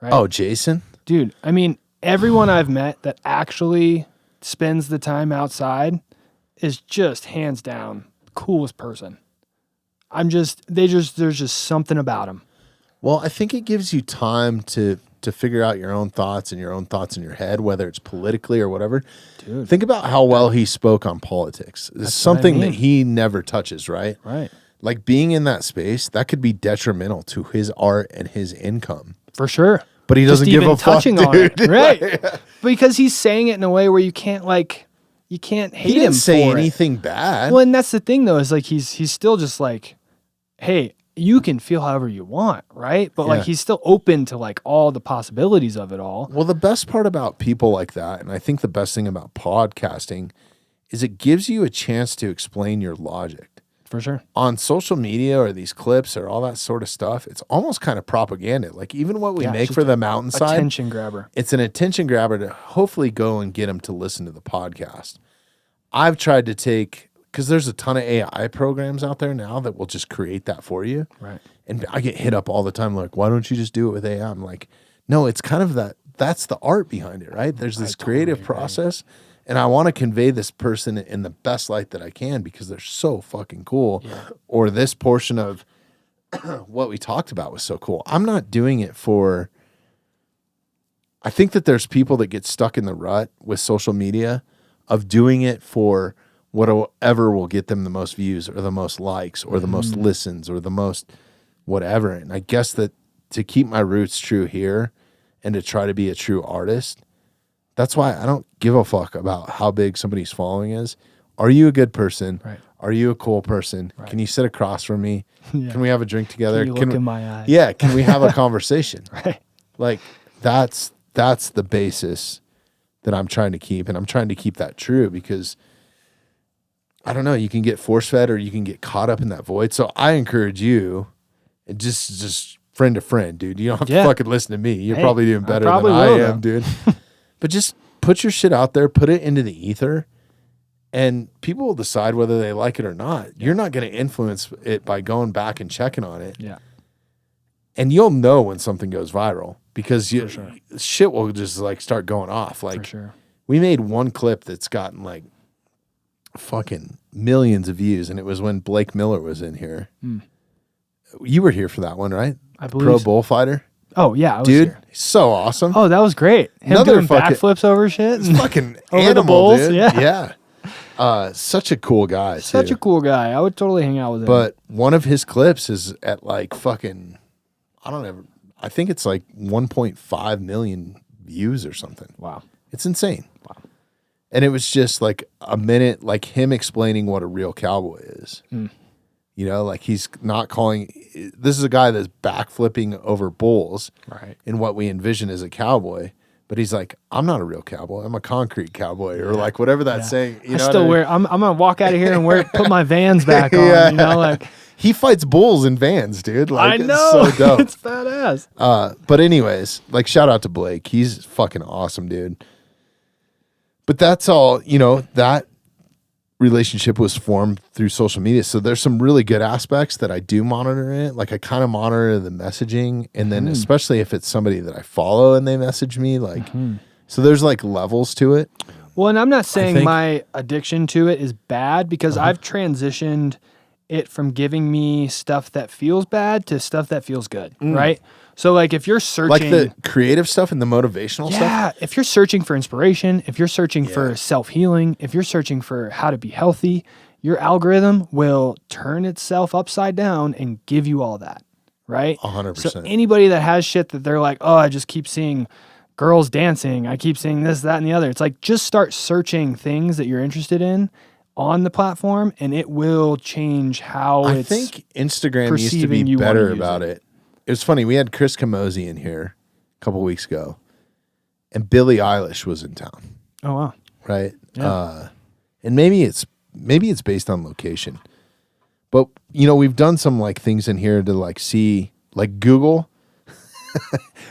S2: right?
S1: Oh, Jason?
S2: Dude, I mean, everyone I've met that actually spends the time outside is just hands down the coolest person. There's just something about them.
S1: Well, I think it gives you time to figure out your own thoughts and your own thoughts in your head, whether it's politically or whatever.
S2: Dude.
S1: Think about how well he spoke on politics. It's something that he never touches, right?
S2: Right.
S1: Like being in that space, that could be detrimental to his art and his income.
S2: For sure.
S1: But he doesn't give a fuck, dude.
S2: On it, right? Like, because he's saying it in a way where you can't hate him.
S1: He didn't say anything bad.
S2: Well, and that's the thing though, is like he's still just like, hey, you can feel however you want, right? But like he's still open to like all the possibilities of it all.
S1: Well, the best part about people like that, and I think the best thing about podcasting, is it gives you a chance to explain your logic.
S2: For sure.
S1: On social media or these clips or all that sort of stuff, it's almost kind of propaganda. Like even what we make for the Mountainside.
S2: Attention grabber.
S1: It's an attention grabber to hopefully go and get them to listen to the podcast. I've tried to take, because there's a ton of AI programs out there now that will just create that for you.
S2: Right.
S1: And I get hit up all the time like, why don't you just do it with AI? I'm like, no, it's kind of that's the art behind it, right? There's this creative process. And I want to convey this person in the best light that I can because they're so fucking cool. Yeah. Or this portion of what we talked about was so cool. I'm not doing it for... I think that there's people that get stuck in the rut with social media of doing it for whatever will get them the most views or the most likes or the most listens or the most whatever. And I guess that to keep my roots true here and to try to be a true artist... That's why I don't give a fuck about how big somebody's following is. Are you a good person?
S2: Right.
S1: Are you a cool person? Right. Can you sit across from me? Yeah. Can we have a drink together?
S2: Can you look in my eyes?
S1: Yeah. Can we have a conversation?
S2: Right.
S1: Like that's the basis that I'm trying to keep. And I'm trying to keep that true because I don't know, you can get force fed or you can get caught up in that void. So I encourage you and just friend to friend, dude. You don't have to fucking listen to me. You're probably doing better than I am, dude. But just put your shit out there, put it into the ether, and people will decide whether they like it or not. You're not going to influence it by going back and checking on it.
S2: Yeah.
S1: And you'll know when something goes viral. because shit will just like start going off. Like
S2: For sure.
S1: we made one clip that's gotten like fucking millions of views, and it was when Blake Miller was in here. You were here for that one, right?
S2: I believe
S1: Pro
S2: so.
S1: bullfighter.
S2: Oh, yeah. I was
S1: Dude,
S2: here.
S1: he's so awesome.
S2: Oh, that was great. Him
S1: Another
S2: doing
S1: fucking-
S2: backflips over shit.
S1: He's
S2: and
S1: fucking
S2: over the
S1: animal,
S2: bulls,
S1: dude.
S2: yeah.
S1: Such a cool guy,
S2: Such
S1: too.
S2: a cool guy. I would totally hang out with him.
S1: But one of his clips is at like fucking, I don't know, I think it's like 1.5 million views or something.
S2: Wow.
S1: It's insane.
S2: Wow.
S1: And it was just like a minute, like him explaining what a real cowboy is. You know, like he's not calling, this is a guy that's backflipping over bulls
S2: Right.
S1: in what we envision as a cowboy. But he's like, I'm not a real cowboy. I'm a concrete cowboy, or like whatever that's saying. You
S2: I
S1: know
S2: still
S1: what I mean?
S2: wear. I'm gonna walk out of here and put my Vans back on.
S1: Yeah.
S2: You know, like
S1: He fights bulls in vans, dude. Like,
S2: I know.
S1: It's so dope.
S2: It's badass.
S1: But anyways, like shout out to Blake. He's fucking awesome, dude. But that's all, you know, that relationship was formed through social media. So there's some really good aspects that I do monitor it. Like I kind of monitor the messaging, and then especially if it's somebody that I follow and they message me, like so there's like levels to it.
S2: Well, and I'm not saying
S1: think-
S2: my addiction to it is bad, because I've transitioned it from giving me stuff that feels bad to stuff that feels good, right? So like if you're searching,
S1: Like the creative stuff and the motivational stuff.
S2: yeah, if you're searching for inspiration, if you're searching for self-healing, if you're searching for how to be healthy, your algorithm will turn itself upside down and give you all that, right?
S1: 100%.
S2: So anybody that has shit that they're like, oh, I just keep seeing girls dancing, I keep seeing this, that, and the other. It's like, just start searching things that you're interested in on the platform, and it will change how
S1: I
S2: it's
S1: think Instagram used to
S2: perceiving
S1: be
S2: you wanna
S1: better
S2: use
S1: about
S2: it.
S1: it. It was funny. We had Chris Camozzi in here a couple weeks ago, and Billie Eilish was in town,
S2: Oh, wow.
S1: right?
S2: Yeah.
S1: And maybe it's based on location, but you know, we've done some like things in here to like see like Google.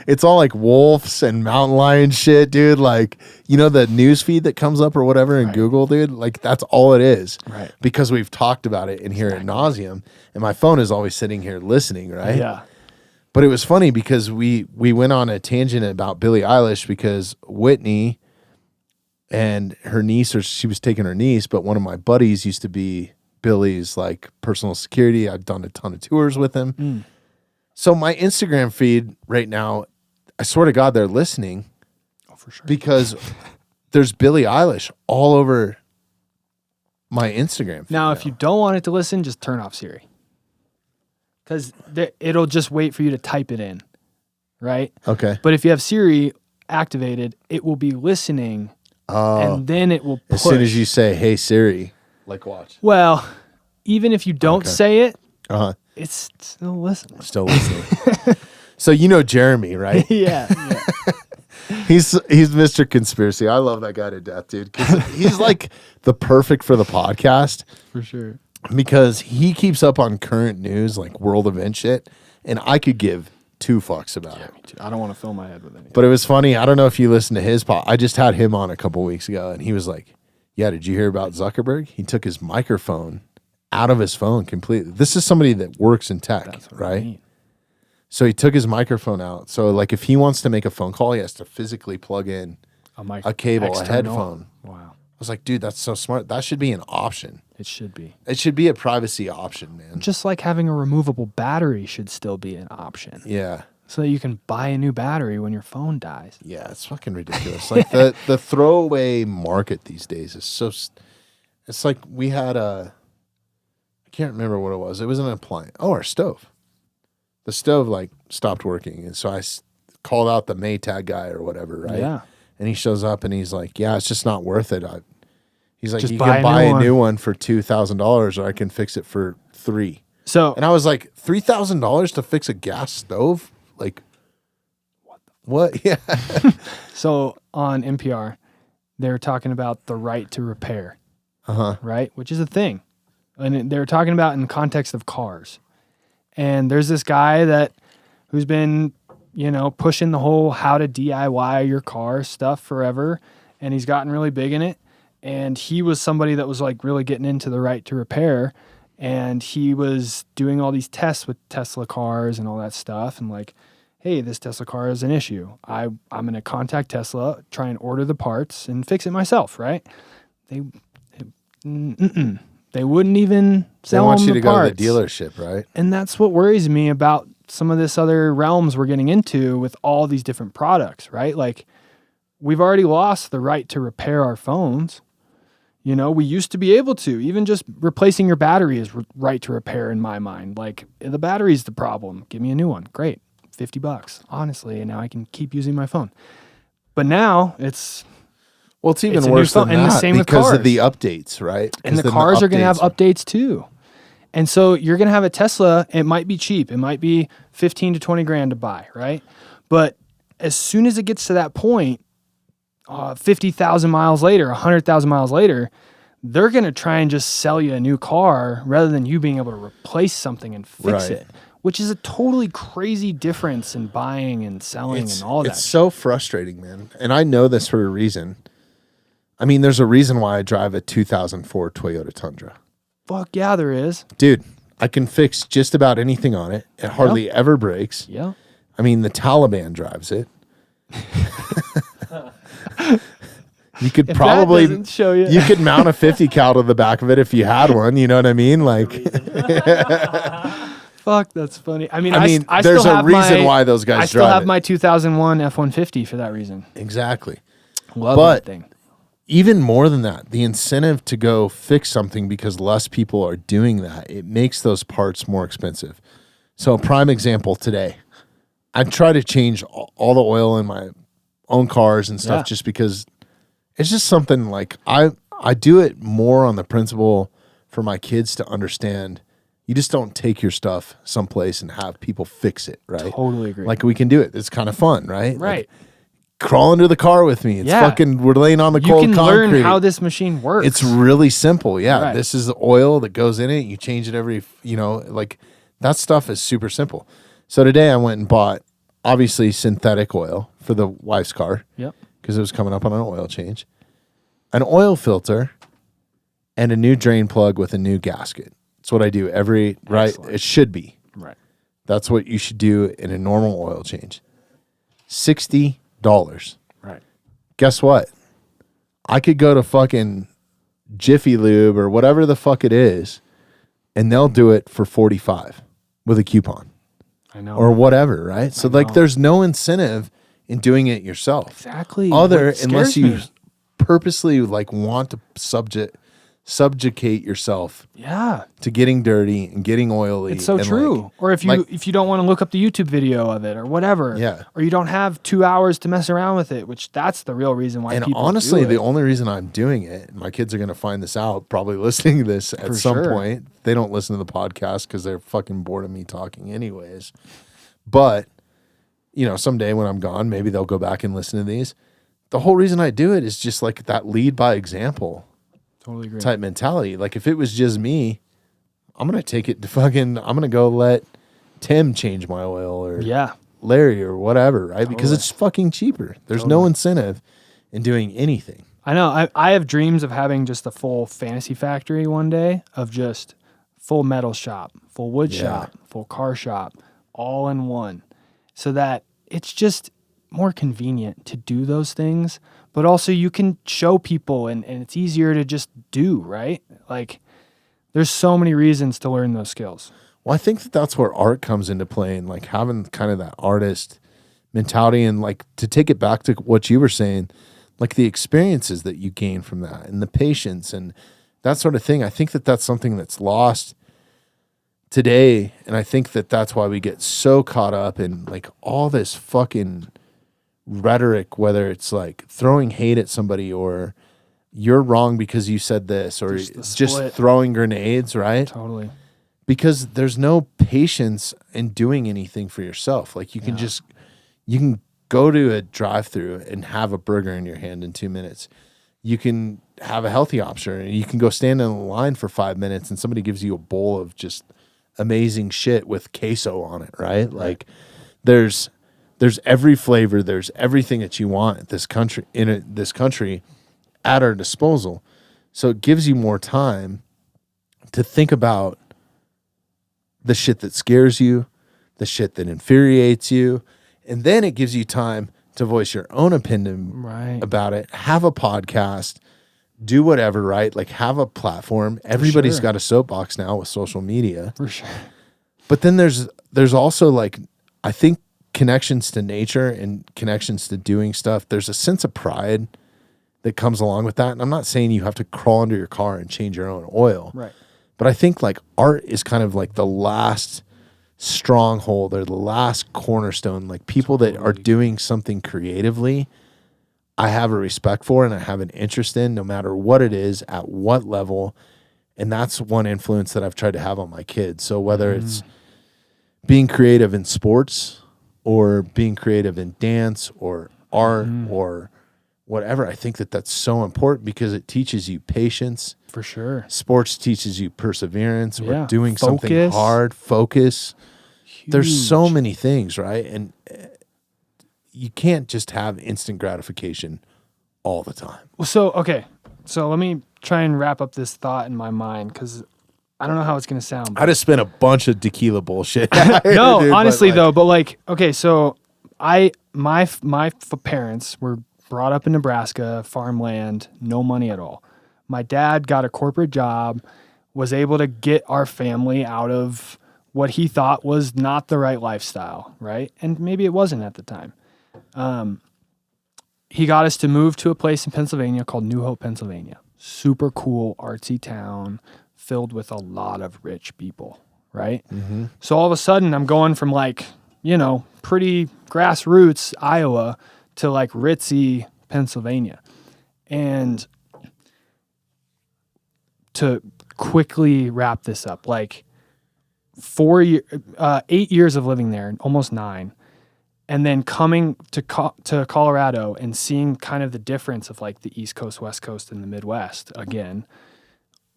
S1: It's all like wolves and mountain lion shit, dude. Like, you know, the news feed that comes up or whatever in Google, dude. Like, that's all it is.
S2: Right.
S1: Because we've talked about it in here at nauseum, and my phone is always sitting here listening, right?
S2: Yeah.
S1: But it was funny because we went on a tangent about Billie Eilish because Whitney and her niece, or she was taking her niece, but one of my buddies used to be Billie's like personal security. I've done a ton of tours with him. So my Instagram feed right now, I swear to God, they're listening.
S2: Oh, for sure.
S1: Because there's Billie Eilish all over my Instagram feed
S2: Now, if you don't want it to listen, just turn off Siri. Because it'll just wait for you to type it in, right?
S1: Okay.
S2: But if you have Siri activated, it will be listening, and then it will push.
S1: As soon as you say, hey, Siri, like watch.
S2: Well, even if you don't say it,
S1: Uh-huh.
S2: it's still listening.
S1: Still listening. So you know Jeremy, right?
S2: yeah.
S1: He's Mr. Conspiracy. I love that guy to death, dude. 'Cause he's like the perfect for the podcast
S2: For sure.
S1: because he keeps up on current news, like world event shit, and I could give two fucks about it.
S2: Me too. I don't want to fill my head with anything.
S1: But it was funny. I don't know if you listened to his pod. I just had him on a couple weeks ago, and he was like, yeah, did you hear about Zuckerberg? He took his microphone out of his phone completely. This is somebody that works in tech,
S2: That's what
S1: right?
S2: I mean.
S1: So he took his microphone out. So like if he wants to make a phone call, he has to physically plug in a cable,
S2: external.
S1: a headphone.
S2: Wow.
S1: I was like, dude, that's so smart. That should be an option.
S2: It should be.
S1: It should be a privacy option, man.
S2: Just like having a removable battery should still be an option.
S1: Yeah.
S2: So that you can buy a new battery when your phone dies.
S1: Yeah, it's fucking ridiculous. Like the throwaway market these days is so. It's like we had I can't remember what it was. It was an appliance. Oh, our stove. The stove like stopped working, and so I called out the Maytag guy or whatever, right?
S2: Yeah.
S1: And he shows up and he's like, "Yeah, it's just not worth it." He's like,
S2: Just
S1: "You
S2: buy
S1: can
S2: a
S1: buy
S2: new
S1: a new one for $2,000, or I can fix it for $3,000."
S2: So
S1: And I was like, $3,000 to fix a gas stove? Like, what? Yeah.
S2: So on NPR, they're talking about the right to repair, right? Which is a thing. And they're talking about in context of cars. And there's this guy who's been, pushing the whole how to DIY your car stuff forever. And he's gotten really big in it. And he was somebody that was like really getting into the right to repair. And he was doing all these tests with Tesla cars and all that stuff. And like, hey, this Tesla car is an issue. I'm going to contact Tesla, try and order the parts and fix it myself, right? They wouldn't even
S1: They
S2: sell
S1: want
S2: them
S1: you
S2: the
S1: to go
S2: parts.
S1: to the dealership, right?
S2: And that's what worries me about some of this other realms we're getting into with all these different products, right? Like, we've already lost the right to repair our phones. You know, we used to be able to. Even just replacing your battery is right to repair in my mind. Like, the battery's the problem. Give me a new one. Great. $50, honestly. And now I can keep using my phone. But now it's...
S1: Well, it's even
S2: It's a new
S1: worse than
S2: phone, and the
S1: that
S2: same with
S1: because of
S2: cars.
S1: the updates, right?
S2: And the
S1: 'Cause then
S2: cars are going to have
S1: updates
S2: updates too. And so you're going to have a Tesla. It might be cheap. It might be 15 to 20 grand to buy, right? But as soon as it gets to that point, 50,000 miles later, 100,000 miles later, they're going to try and just sell you a new car rather than you being able to replace something and fix
S1: Right.
S2: it, which is a totally crazy difference in buying and selling and all that.
S1: It's so frustrating, man. And I know this for a reason. I mean, there's a reason why I drive a 2004 Toyota Tundra.
S2: Fuck yeah, there is.
S1: Dude, I can fix just about anything on it. It hardly ever breaks.
S2: Yeah.
S1: I mean, the Taliban drives it. You could
S2: If
S1: probably
S2: that doesn't show you.
S1: you could mount a 50 cal to the back of it if you had one. You know what I mean? Like,
S2: Fuck, that's funny. I mean,
S1: I mean,
S2: I
S1: there's
S2: still
S1: a
S2: have
S1: reason
S2: my,
S1: why those guys
S2: I still
S1: drive
S2: have
S1: it.
S2: my 2001 F-150 for that reason.
S1: Exactly.
S2: Love
S1: But-
S2: that thing.
S1: Even more than that, the incentive to go fix something because less people are doing that, it makes those parts more expensive. So a prime example today, I try to change all the oil in my own cars and stuff
S2: Yeah.
S1: just because it's just something like I do it more on the principle for my kids to understand. You just don't take your stuff someplace and have people fix it, right?
S2: Totally agree.
S1: Like we can do it. It's kind of fun, right?
S2: Right.
S1: Like, crawl into the car with me. It's
S2: Yeah.
S1: fucking, we're laying on the
S2: You
S1: cold
S2: can
S1: concrete.
S2: learn how this machine works.
S1: It's really simple. Yeah.
S2: Right.
S1: This is the oil that goes in it. You change it every, like that stuff is super simple. So today I went and bought obviously synthetic oil for the wife's car
S2: Yep.
S1: because it was coming up on an oil change, an oil filter, and a new drain plug with a new gasket. That's what I do right.
S2: Excellent.
S1: It should be.
S2: Right.
S1: That's what you should do in a normal oil change. $60.
S2: Right.
S1: Guess what? I could go to fucking Jiffy Lube or whatever the fuck it is, and they'll do it for $45 with a coupon
S2: I know.
S1: or whatever, right? So like,
S2: know.
S1: there's no incentive in doing it yourself,
S2: Exactly.
S1: other
S2: What
S1: unless
S2: scares
S1: you
S2: me.
S1: purposely like want to subjugate yourself
S2: Yeah.
S1: to getting dirty and getting oily.
S2: It's so
S1: and,
S2: true.
S1: like-
S2: Or if you don't want to look up the YouTube video of it or whatever.
S1: Yeah.
S2: Or you don't have 2 hours to mess around with it, which that's the real reason why
S1: And
S2: people
S1: honestly,
S2: do it.
S1: the only reason I'm doing it, and my kids are going to find this out, probably listening to this at
S2: For
S1: some
S2: sure.
S1: point. They don't listen to the podcast because they're fucking bored of me talking anyways. But, someday when I'm gone, maybe they'll go back and listen to these. The whole reason I do it is just like that lead by example
S2: Totally agree.
S1: type mentality. Like if it was just me, I'm going to take it to I'm going to go let Tim change my oil or
S2: Yeah.
S1: Larry or whatever, right? Because
S2: Totally.
S1: it's fucking cheaper. There's no incentive in doing anything.
S2: I know. I have dreams of having just a full fantasy factory one day of just full metal shop, full wood shop, full car shop, all in one. So that it's just more convenient to do those things, but also you can show people and it's easier to just do, right? Like there's so many reasons to learn those skills.
S1: Well, I think that's where art comes into play and like having kind of that artist mentality and like to take it back to what you were saying, like the experiences that you gain from that and the patience and that sort of thing. I think that that's something that's lost today. And I think that that's why we get so caught up in like all this fucking rhetoric, whether it's like throwing hate at somebody or you're wrong because you said this or
S2: Just
S1: just
S2: split.
S1: throwing grenades, right?
S2: Totally.
S1: Because there's no patience in doing anything for yourself. Like you can you can go to a drive-through and have a burger in your hand in 2 minutes. You can have a healthy option and you can go stand in a line for 5 minutes and somebody gives you a bowl of just amazing shit with queso on it, right? Like there's every flavor, there's everything that you want in this country at our disposal. So it gives you more time to think about the shit that scares you, the shit that infuriates you, And then it gives you time to voice your own opinion
S2: Right.
S1: about it, have a podcast, do whatever, right? Like have a platform. Everybody's
S2: sure.
S1: got a soapbox now with social media.
S2: For sure.
S1: But then there's also like, I think connections to nature and connections to doing stuff. There's a sense of pride that comes along with that. And I'm not saying you have to crawl under your car and change your own oil.
S2: Right.
S1: But I think like art is kind of like the last stronghold or the last cornerstone. Like people that are doing something creatively, I have a respect for and I have an interest in, no matter what it is, at what level. And that's one influence that I've tried to have on my kids. So whether it's being creative in sports or being creative in dance or art or whatever, I think that that's so important because it teaches you patience.
S2: For sure.
S1: Sports teaches you perseverance or doing
S2: Focus.
S1: something hard, focus. There's so
S2: Huge.
S1: many things, right? And you can't just have instant gratification all the time.
S2: Well, so let me try and wrap up this thought in my mind because I don't know how it's going to sound.
S1: I just spent a bunch of tequila bullshit.
S2: No,
S1: Dude,
S2: honestly
S1: but
S2: though, but like, okay, so my parents were brought up in Nebraska, farmland, no money at all. My dad got a corporate job, was able to get our family out of what he thought was not the right lifestyle, right? And maybe it wasn't at the time. He got us to move to a place in Pennsylvania called New Hope, Pennsylvania. Super cool, artsy town filled with a lot of rich people, right?
S1: Mm-hmm.
S2: So all of a sudden I'm going from like, pretty grassroots Iowa to like ritzy Pennsylvania. And to quickly wrap this up, like 8 years of living there, almost 9, and then coming to Colorado and seeing kind of the difference of like the East Coast, West Coast, and the Midwest again.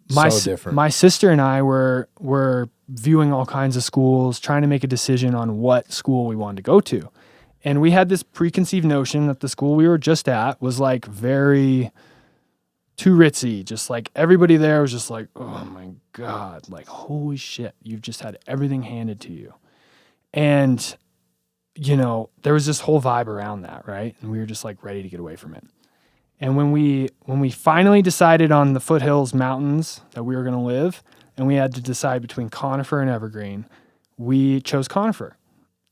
S1: So different.
S2: My sister and I were viewing all kinds of schools, trying to make a decision on what school we wanted to go to. And we had this preconceived notion that the school we were just at was like very too ritzy. Just like everybody there was just like, oh my God, like, holy shit, you've just had everything handed to you. And, there was this whole vibe around that, right? And we were just like ready to get away from it. And when we finally decided on the foothills mountains that we were going to live, and we had to decide between Conifer and Evergreen, we chose Conifer.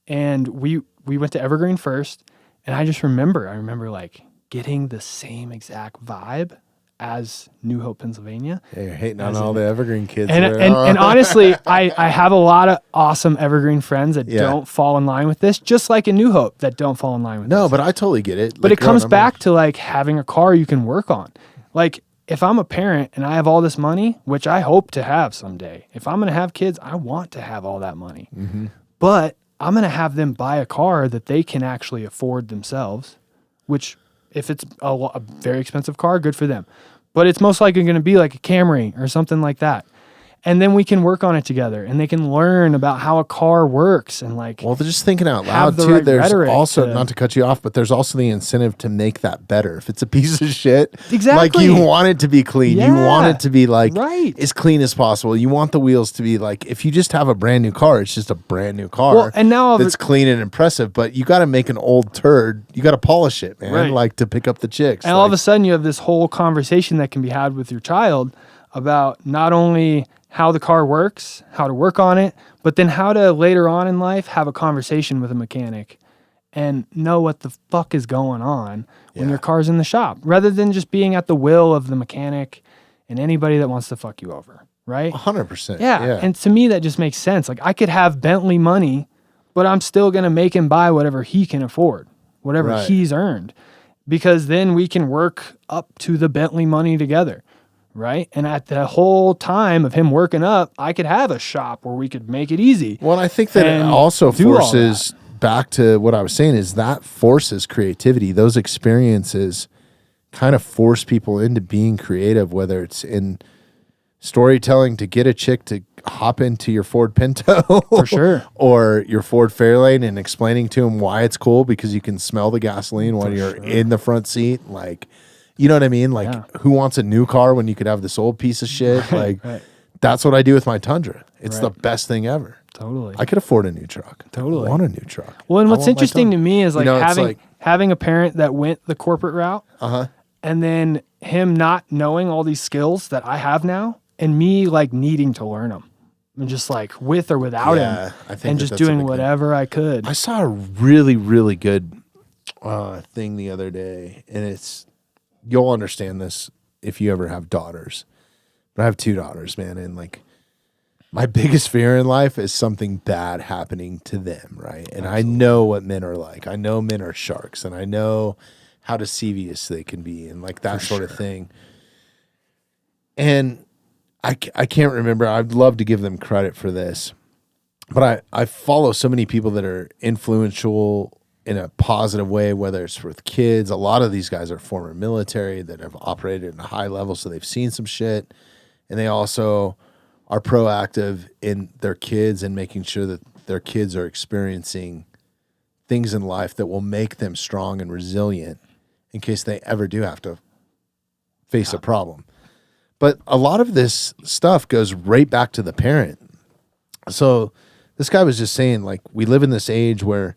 S2: And we went to Evergreen first, and I remember like getting the same exact vibe as New Hope, Pennsylvania.
S1: Yeah, you're hating on all the Evergreen kids.
S2: And honestly, I have a lot of awesome Evergreen friends that don't fall in line with this, just like in New Hope that don't fall in line with this.
S1: No, but I totally get it.
S2: But it comes back to like having a car you can work on. Like if I'm a parent and I have all this money, which I hope to have someday, if I'm going to have kids, I want to have all that money.
S1: Mm-hmm.
S2: But I'm going to have them buy a car that they can actually afford themselves, which if it's a very expensive car, good for them. But it's most likely going to be like a Camry or something like that. And then we can work on it together and they can learn about how a car works and like.
S1: Well, they're just thinking out loud too.
S2: Right
S1: There's also, not to cut you off, but there's also the incentive to make that better. If it's a piece of shit,
S2: exactly.
S1: like you want it to be clean.
S2: Yeah.
S1: You want it to be like
S2: right.
S1: as clean as possible. You want the wheels to be like, if you just have a brand new car, it's just a brand new car.
S2: Well, and now
S1: it's clean and impressive, but you got to make an old turd. You got to polish it, man.
S2: Right.
S1: Like to pick up the chicks.
S2: And all of a sudden you have this whole conversation that can be had with your child about not only how the car works, how to work on it, but then how to later on in life have a conversation with a mechanic and know what the fuck is going on when your car's in the shop, rather than just being at the will of the mechanic and anybody that wants to fuck you over, right?
S1: 100%.
S2: Yeah. And to me, that just makes sense. Like I could have Bentley money, but I'm still going to make him buy whatever he can afford, whatever he's earned, because then we can work up to the Bentley money together. Right. And at the whole time of him working up, I could have a shop where we could make it easy.
S1: Well, I think that it also forces back to what I was saying is that forces creativity. Those experiences kind of force people into being creative, whether it's in storytelling to get a chick to hop into your Ford Pinto
S2: for sure,
S1: or your Ford Fairlane and explaining to him why it's cool because you can smell the gasoline while you're in the front seat. Like, you know what I mean? Like, who wants a new car when you could have this old piece of shit? Like, That's what I do with my Tundra. It's the
S2: Right.
S1: best thing ever.
S2: Totally.
S1: I could afford a new truck.
S2: Totally.
S1: I want a new truck.
S2: Well, and
S1: I
S2: what's
S1: want my
S2: interesting to
S1: Tundra.
S2: me is like
S1: it's
S2: having a parent that went the corporate route, and then him not knowing all these skills that I have now, and me like needing to learn them, and just like with or without him,
S1: I think
S2: and just
S1: that's a
S2: doing
S1: big thing.
S2: whatever I could.
S1: I saw a really, really good thing the other day, and you'll understand this if you ever have daughters. But I have 2 daughters, man, and like my biggest fear in life is something bad happening to them, right? And I know what men are like. I know men are sharks, and I know how deceivious they can be, and like that sort of thing. And I can't remember. I'd love to give them credit for this, but I follow so many people that are influential in a positive way, whether it's with kids. A lot of these guys are former military that have operated at a high level, so they've seen some shit, and they also are proactive in their kids and making sure that their kids are experiencing things in life that will make them strong and resilient in case they ever do have to face a problem. But a lot of this stuff goes right back to the parent. So this guy was just saying, like, we live in this age where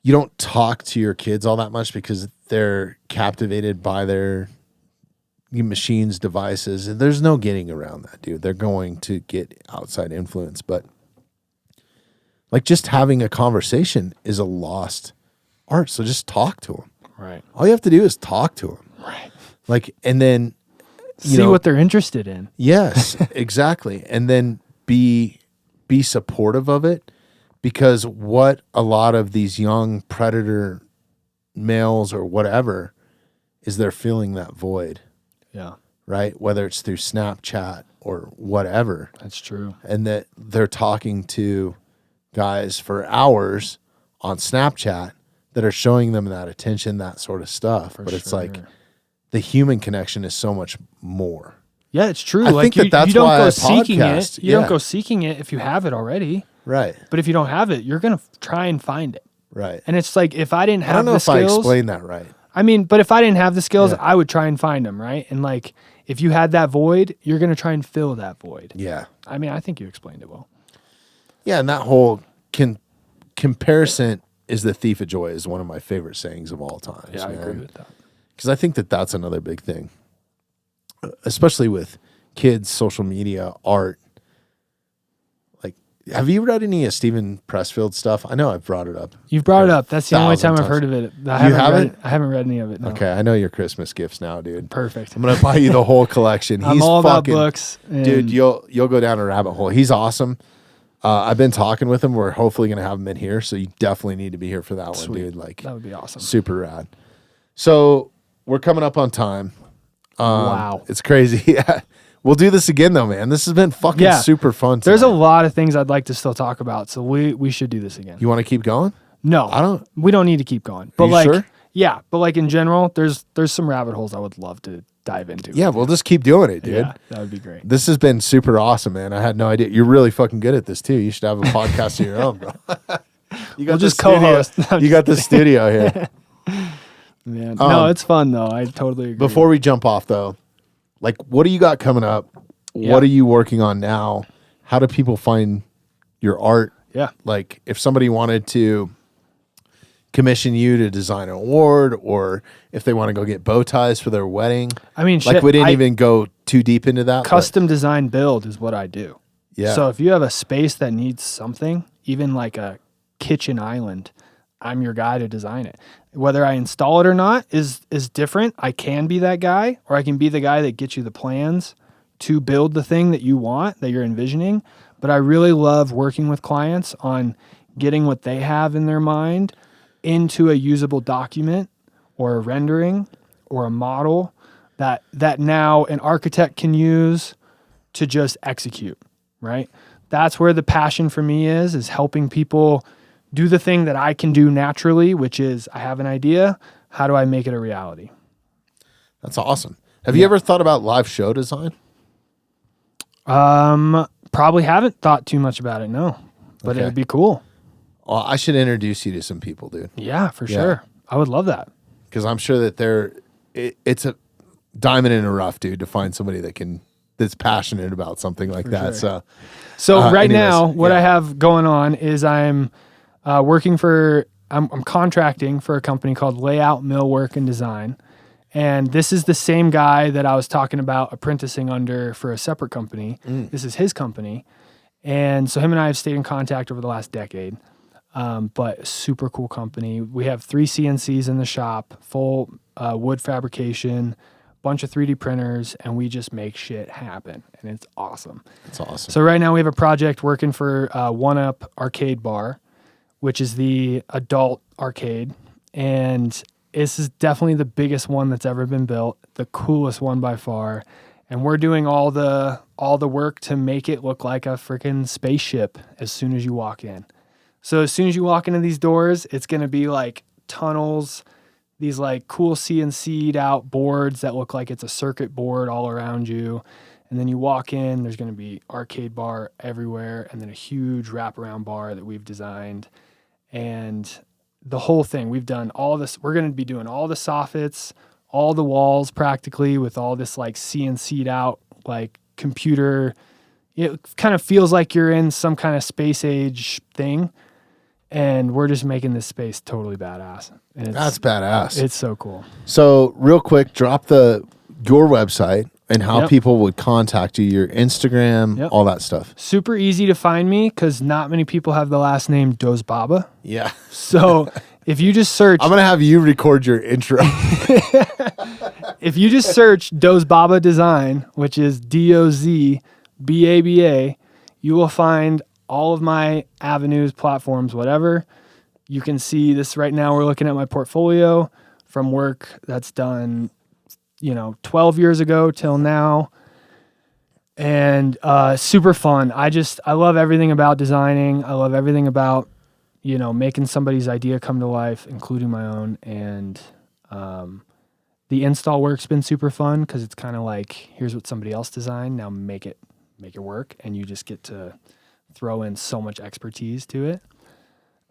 S1: you don't talk to your kids all that much because they're captivated by their machines, devices, and there's no getting around that, dude. They're going to get outside influence, but like just having a conversation is a lost art. So just talk to them.
S2: Right.
S1: All you have to do is talk to them.
S2: Right.
S1: Like, and then
S2: See what they're interested in.
S1: Yes, exactly. And then be supportive of it, because what a lot of these young predator males or whatever is they're feeling that void.
S2: Yeah.
S1: Right? Whether it's through Snapchat or whatever.
S2: That's true.
S1: And that they're talking to guys for hours on Snapchat that are showing them that attention, that sort of stuff. But it's like the human connection is so much more.
S2: Yeah, it's true.
S1: I
S2: like
S1: think that's
S2: you don't
S1: why
S2: go
S1: I
S2: seeking
S1: podcast.
S2: it. You don't go seeking it if you have it already.
S1: Right.
S2: But if you don't have it, you're gonna try and find it.
S1: Right.
S2: And it's like if I didn't have
S1: I don't know
S2: the
S1: if
S2: skills,
S1: I explained that right.
S2: I mean, but if I didn't have the skills,
S1: Yeah.
S2: I would try and find them, right? And like if you had that void, you're gonna try and fill that void.
S1: Yeah.
S2: I mean, I think you explained it well.
S1: Yeah, and that whole comparison is the thief of joy is one of my favorite sayings of all time.
S2: Yeah, I agree with that.
S1: Because I think that that's another big thing, especially with kids, social media, art. Like, have you read any of Stephen Pressfield stuff? I know I've brought it up.
S2: You've brought it up. That's the only
S1: 1,000
S2: time I've
S1: times.
S2: heard of it. I haven't read any of it. No.
S1: Okay, I know your Christmas gifts now, dude.
S2: Perfect.
S1: I'm gonna buy you the whole collection.
S2: I'm all about books.
S1: Dude, you'll go down a rabbit hole. He's awesome. I've been talking with him. We're hopefully gonna have him in here, so you definitely need to be here for that one, dude. Like,
S2: that would be awesome.
S1: super rad. So we're coming up on time.
S2: Wow.
S1: It's crazy. Yeah. We'll do this again though, man. This has been fucking super fun tonight.
S2: There's a lot of things I'd like to still talk about, so we should do this again.
S1: You want to keep going?
S2: No, we don't need to keep going. But
S1: you
S2: like,
S1: sure?
S2: Yeah, but like in general, there's some rabbit holes I would love to dive into.
S1: Yeah, we'll just keep doing it, dude.
S2: Yeah, that would be great.
S1: This has been super awesome, man. I had no idea. You're really fucking good at this too. You should have a podcast of your own, bro. You got
S2: We'll just co-host.
S1: You got the studio here.
S2: Man, no, it's fun though. I totally agree.
S1: Before we jump off though, like, what do you got coming up?
S2: Yeah.
S1: What are you working on now? How do people find your art?
S2: Yeah.
S1: Like, if somebody wanted to commission you to design an award, or if they want to go get bow ties for their wedding.
S2: I mean,
S1: like, we didn't even go too deep into that.
S2: Custom design build is what I do.
S1: Yeah.
S2: So if you have a space that needs something, even like a kitchen island, I'm your guy to design it. Whether I install it or not is different. I can be that guy, or I can be the guy that gets you the plans to build the thing that you want, that you're envisioning. But I really love working with clients on getting what they have in their mind into a usable document or a rendering or a model that now an architect can use to just execute, right? That's where the passion for me is helping people do the thing that I can do naturally, which is I have an idea. How do I make it a reality?
S1: That's awesome. Have you ever thought about live show design?
S2: Probably haven't thought too much about it, no. But it would be cool.
S1: Well, I should introduce you to some people, dude.
S2: Yeah, for sure. I would love that.
S1: Because I'm sure that it's a diamond in a rough, dude, to find somebody that can that's passionate about something like that.
S2: Sure.
S1: So
S2: right
S1: anyways,
S2: now, what
S1: yeah.
S2: I have going on is I'm contracting for a company called Layout Millwork and Design. And this is the same guy that I was talking about apprenticing under for a separate company. This is his company. And so him and I have stayed in contact over the last decade. But super cool company. We have 3 CNCs in the shop, full wood fabrication, bunch of 3D printers, and we just make shit happen. And it's awesome.
S1: It's awesome.
S2: So right now we have a project working for One Up Arcade Bar, which is the adult arcade. And this is definitely the biggest one that's ever been built, the coolest one by far. And we're doing all the work to make it look like a freaking spaceship as soon as you walk in. So as soon as you walk into these doors, it's going to be like tunnels, these like cool CNC'd out boards that look like it's a circuit board all around you. And then you walk in, there's going to be arcade bar everywhere, and then a huge wraparound bar that we've designed. And the whole thing, we've done all this. We're going to be doing all the soffits, all the walls practically with all this like CNC'd out like computer. It kind of feels like you're in some kind of space age thing. And we're just making this space totally badass. And
S1: That's badass.
S2: It's so cool.
S1: So real quick, drop your website and how
S2: Yep.
S1: people would contact you, your Instagram,
S2: Yep.
S1: all that stuff.
S2: Super easy to find me because not many people have the last name Dozbaba.
S1: Yeah.
S2: So if you just search,
S1: I'm going to have you record your intro.
S2: if you just search Dozbaba Design, which is DOZBABA, you will find all of my avenues, platforms, whatever. You can see this right now. We're looking at my portfolio from work that's done, 12 years ago till now. And super fun. I love everything about designing. I love everything about, making somebody's idea come to life, including my own. And the install work's been super fun because it's kind of like, here's what somebody else designed. Now make it work. And you just get to throw in so much expertise to it.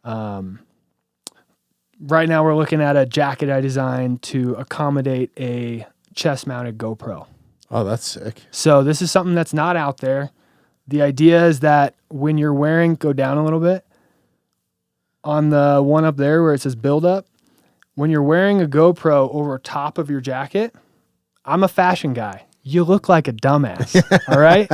S2: Right now we're looking at a jacket I designed to accommodate a chest-mounted GoPro.
S1: Oh, that's sick.
S2: So this is something that's not out there. The idea is that when you're wearing, go down a little bit, on the one up there where it says build up, when you're wearing a GoPro over top of your jacket, I'm a fashion guy. You look like a dumbass, all right?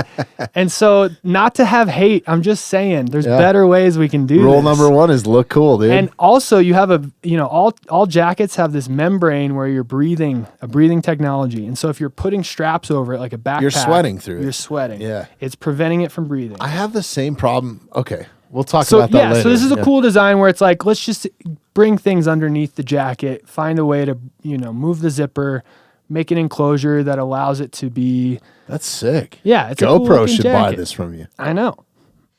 S2: And so not to have hate, I'm just saying there's better ways we can do
S1: Rule
S2: this.
S1: number 1 is look cool, dude.
S2: And also you have all jackets have this membrane where you're breathing, a breathing technology. And so if you're putting straps over it like a backpack,
S1: You're sweating through it.
S2: You're sweating.
S1: Yeah.
S2: It's preventing it from breathing.
S1: I have the same problem. Okay. We'll talk about that later.
S2: So this is a cool design where it's like, let's just bring things underneath the jacket, find a way to, move the zipper, make an enclosure that allows it to be.
S1: That's sick.
S2: Yeah, it's
S1: GoPro
S2: a cool
S1: should
S2: jacket.
S1: buy this from you.
S2: I know.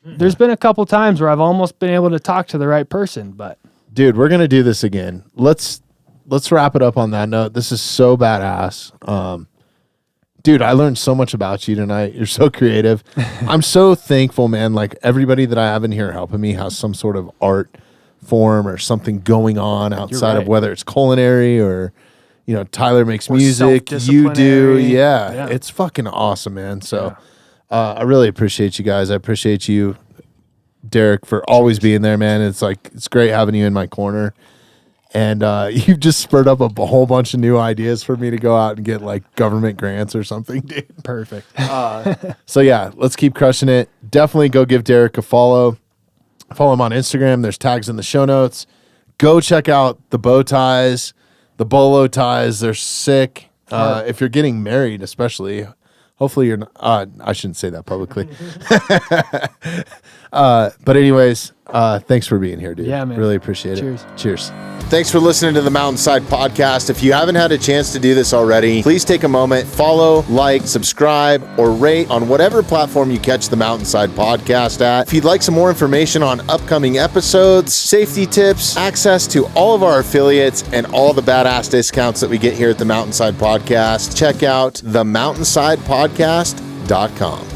S2: There's been a couple times where I've almost been able to talk to the right person, but
S1: Dude, we're gonna do this again. Let's wrap it up on that note. This is so badass. Dude, I learned so much about you tonight. You're so creative. I'm so thankful, man. Like everybody that I have in here helping me has some sort of art form or something going on outside of whether it's culinary or Tyler makes music, you do. Yeah. It's fucking awesome, man. So I really appreciate you guys. I appreciate you, Derek, for always being there, man. It's great having you in my corner. And you've just spurred up a whole bunch of new ideas for me to go out and get like government grants or something, dude.
S2: perfect.
S1: So yeah, let's keep crushing it. Definitely go give Derek a follow. Follow him on Instagram. There's tags in the show notes. Go check out the bow ties. The bolo ties, they're sick. If you're getting married, especially, hopefully you're not. I shouldn't say that publicly. But anyways, thanks for being here, dude.
S2: Yeah, man.
S1: Really appreciate it.
S2: Cheers.
S1: Cheers. Thanks for listening to the Mountainside Podcast. If you haven't had a chance to do this already, please take a moment, follow, like, subscribe, or rate on whatever platform you catch the Mountainside Podcast at. If you'd like some more information on upcoming episodes, safety tips, access to all of our affiliates, and all the badass discounts that we get here at the Mountainside Podcast, check out themountainsidepodcast.com.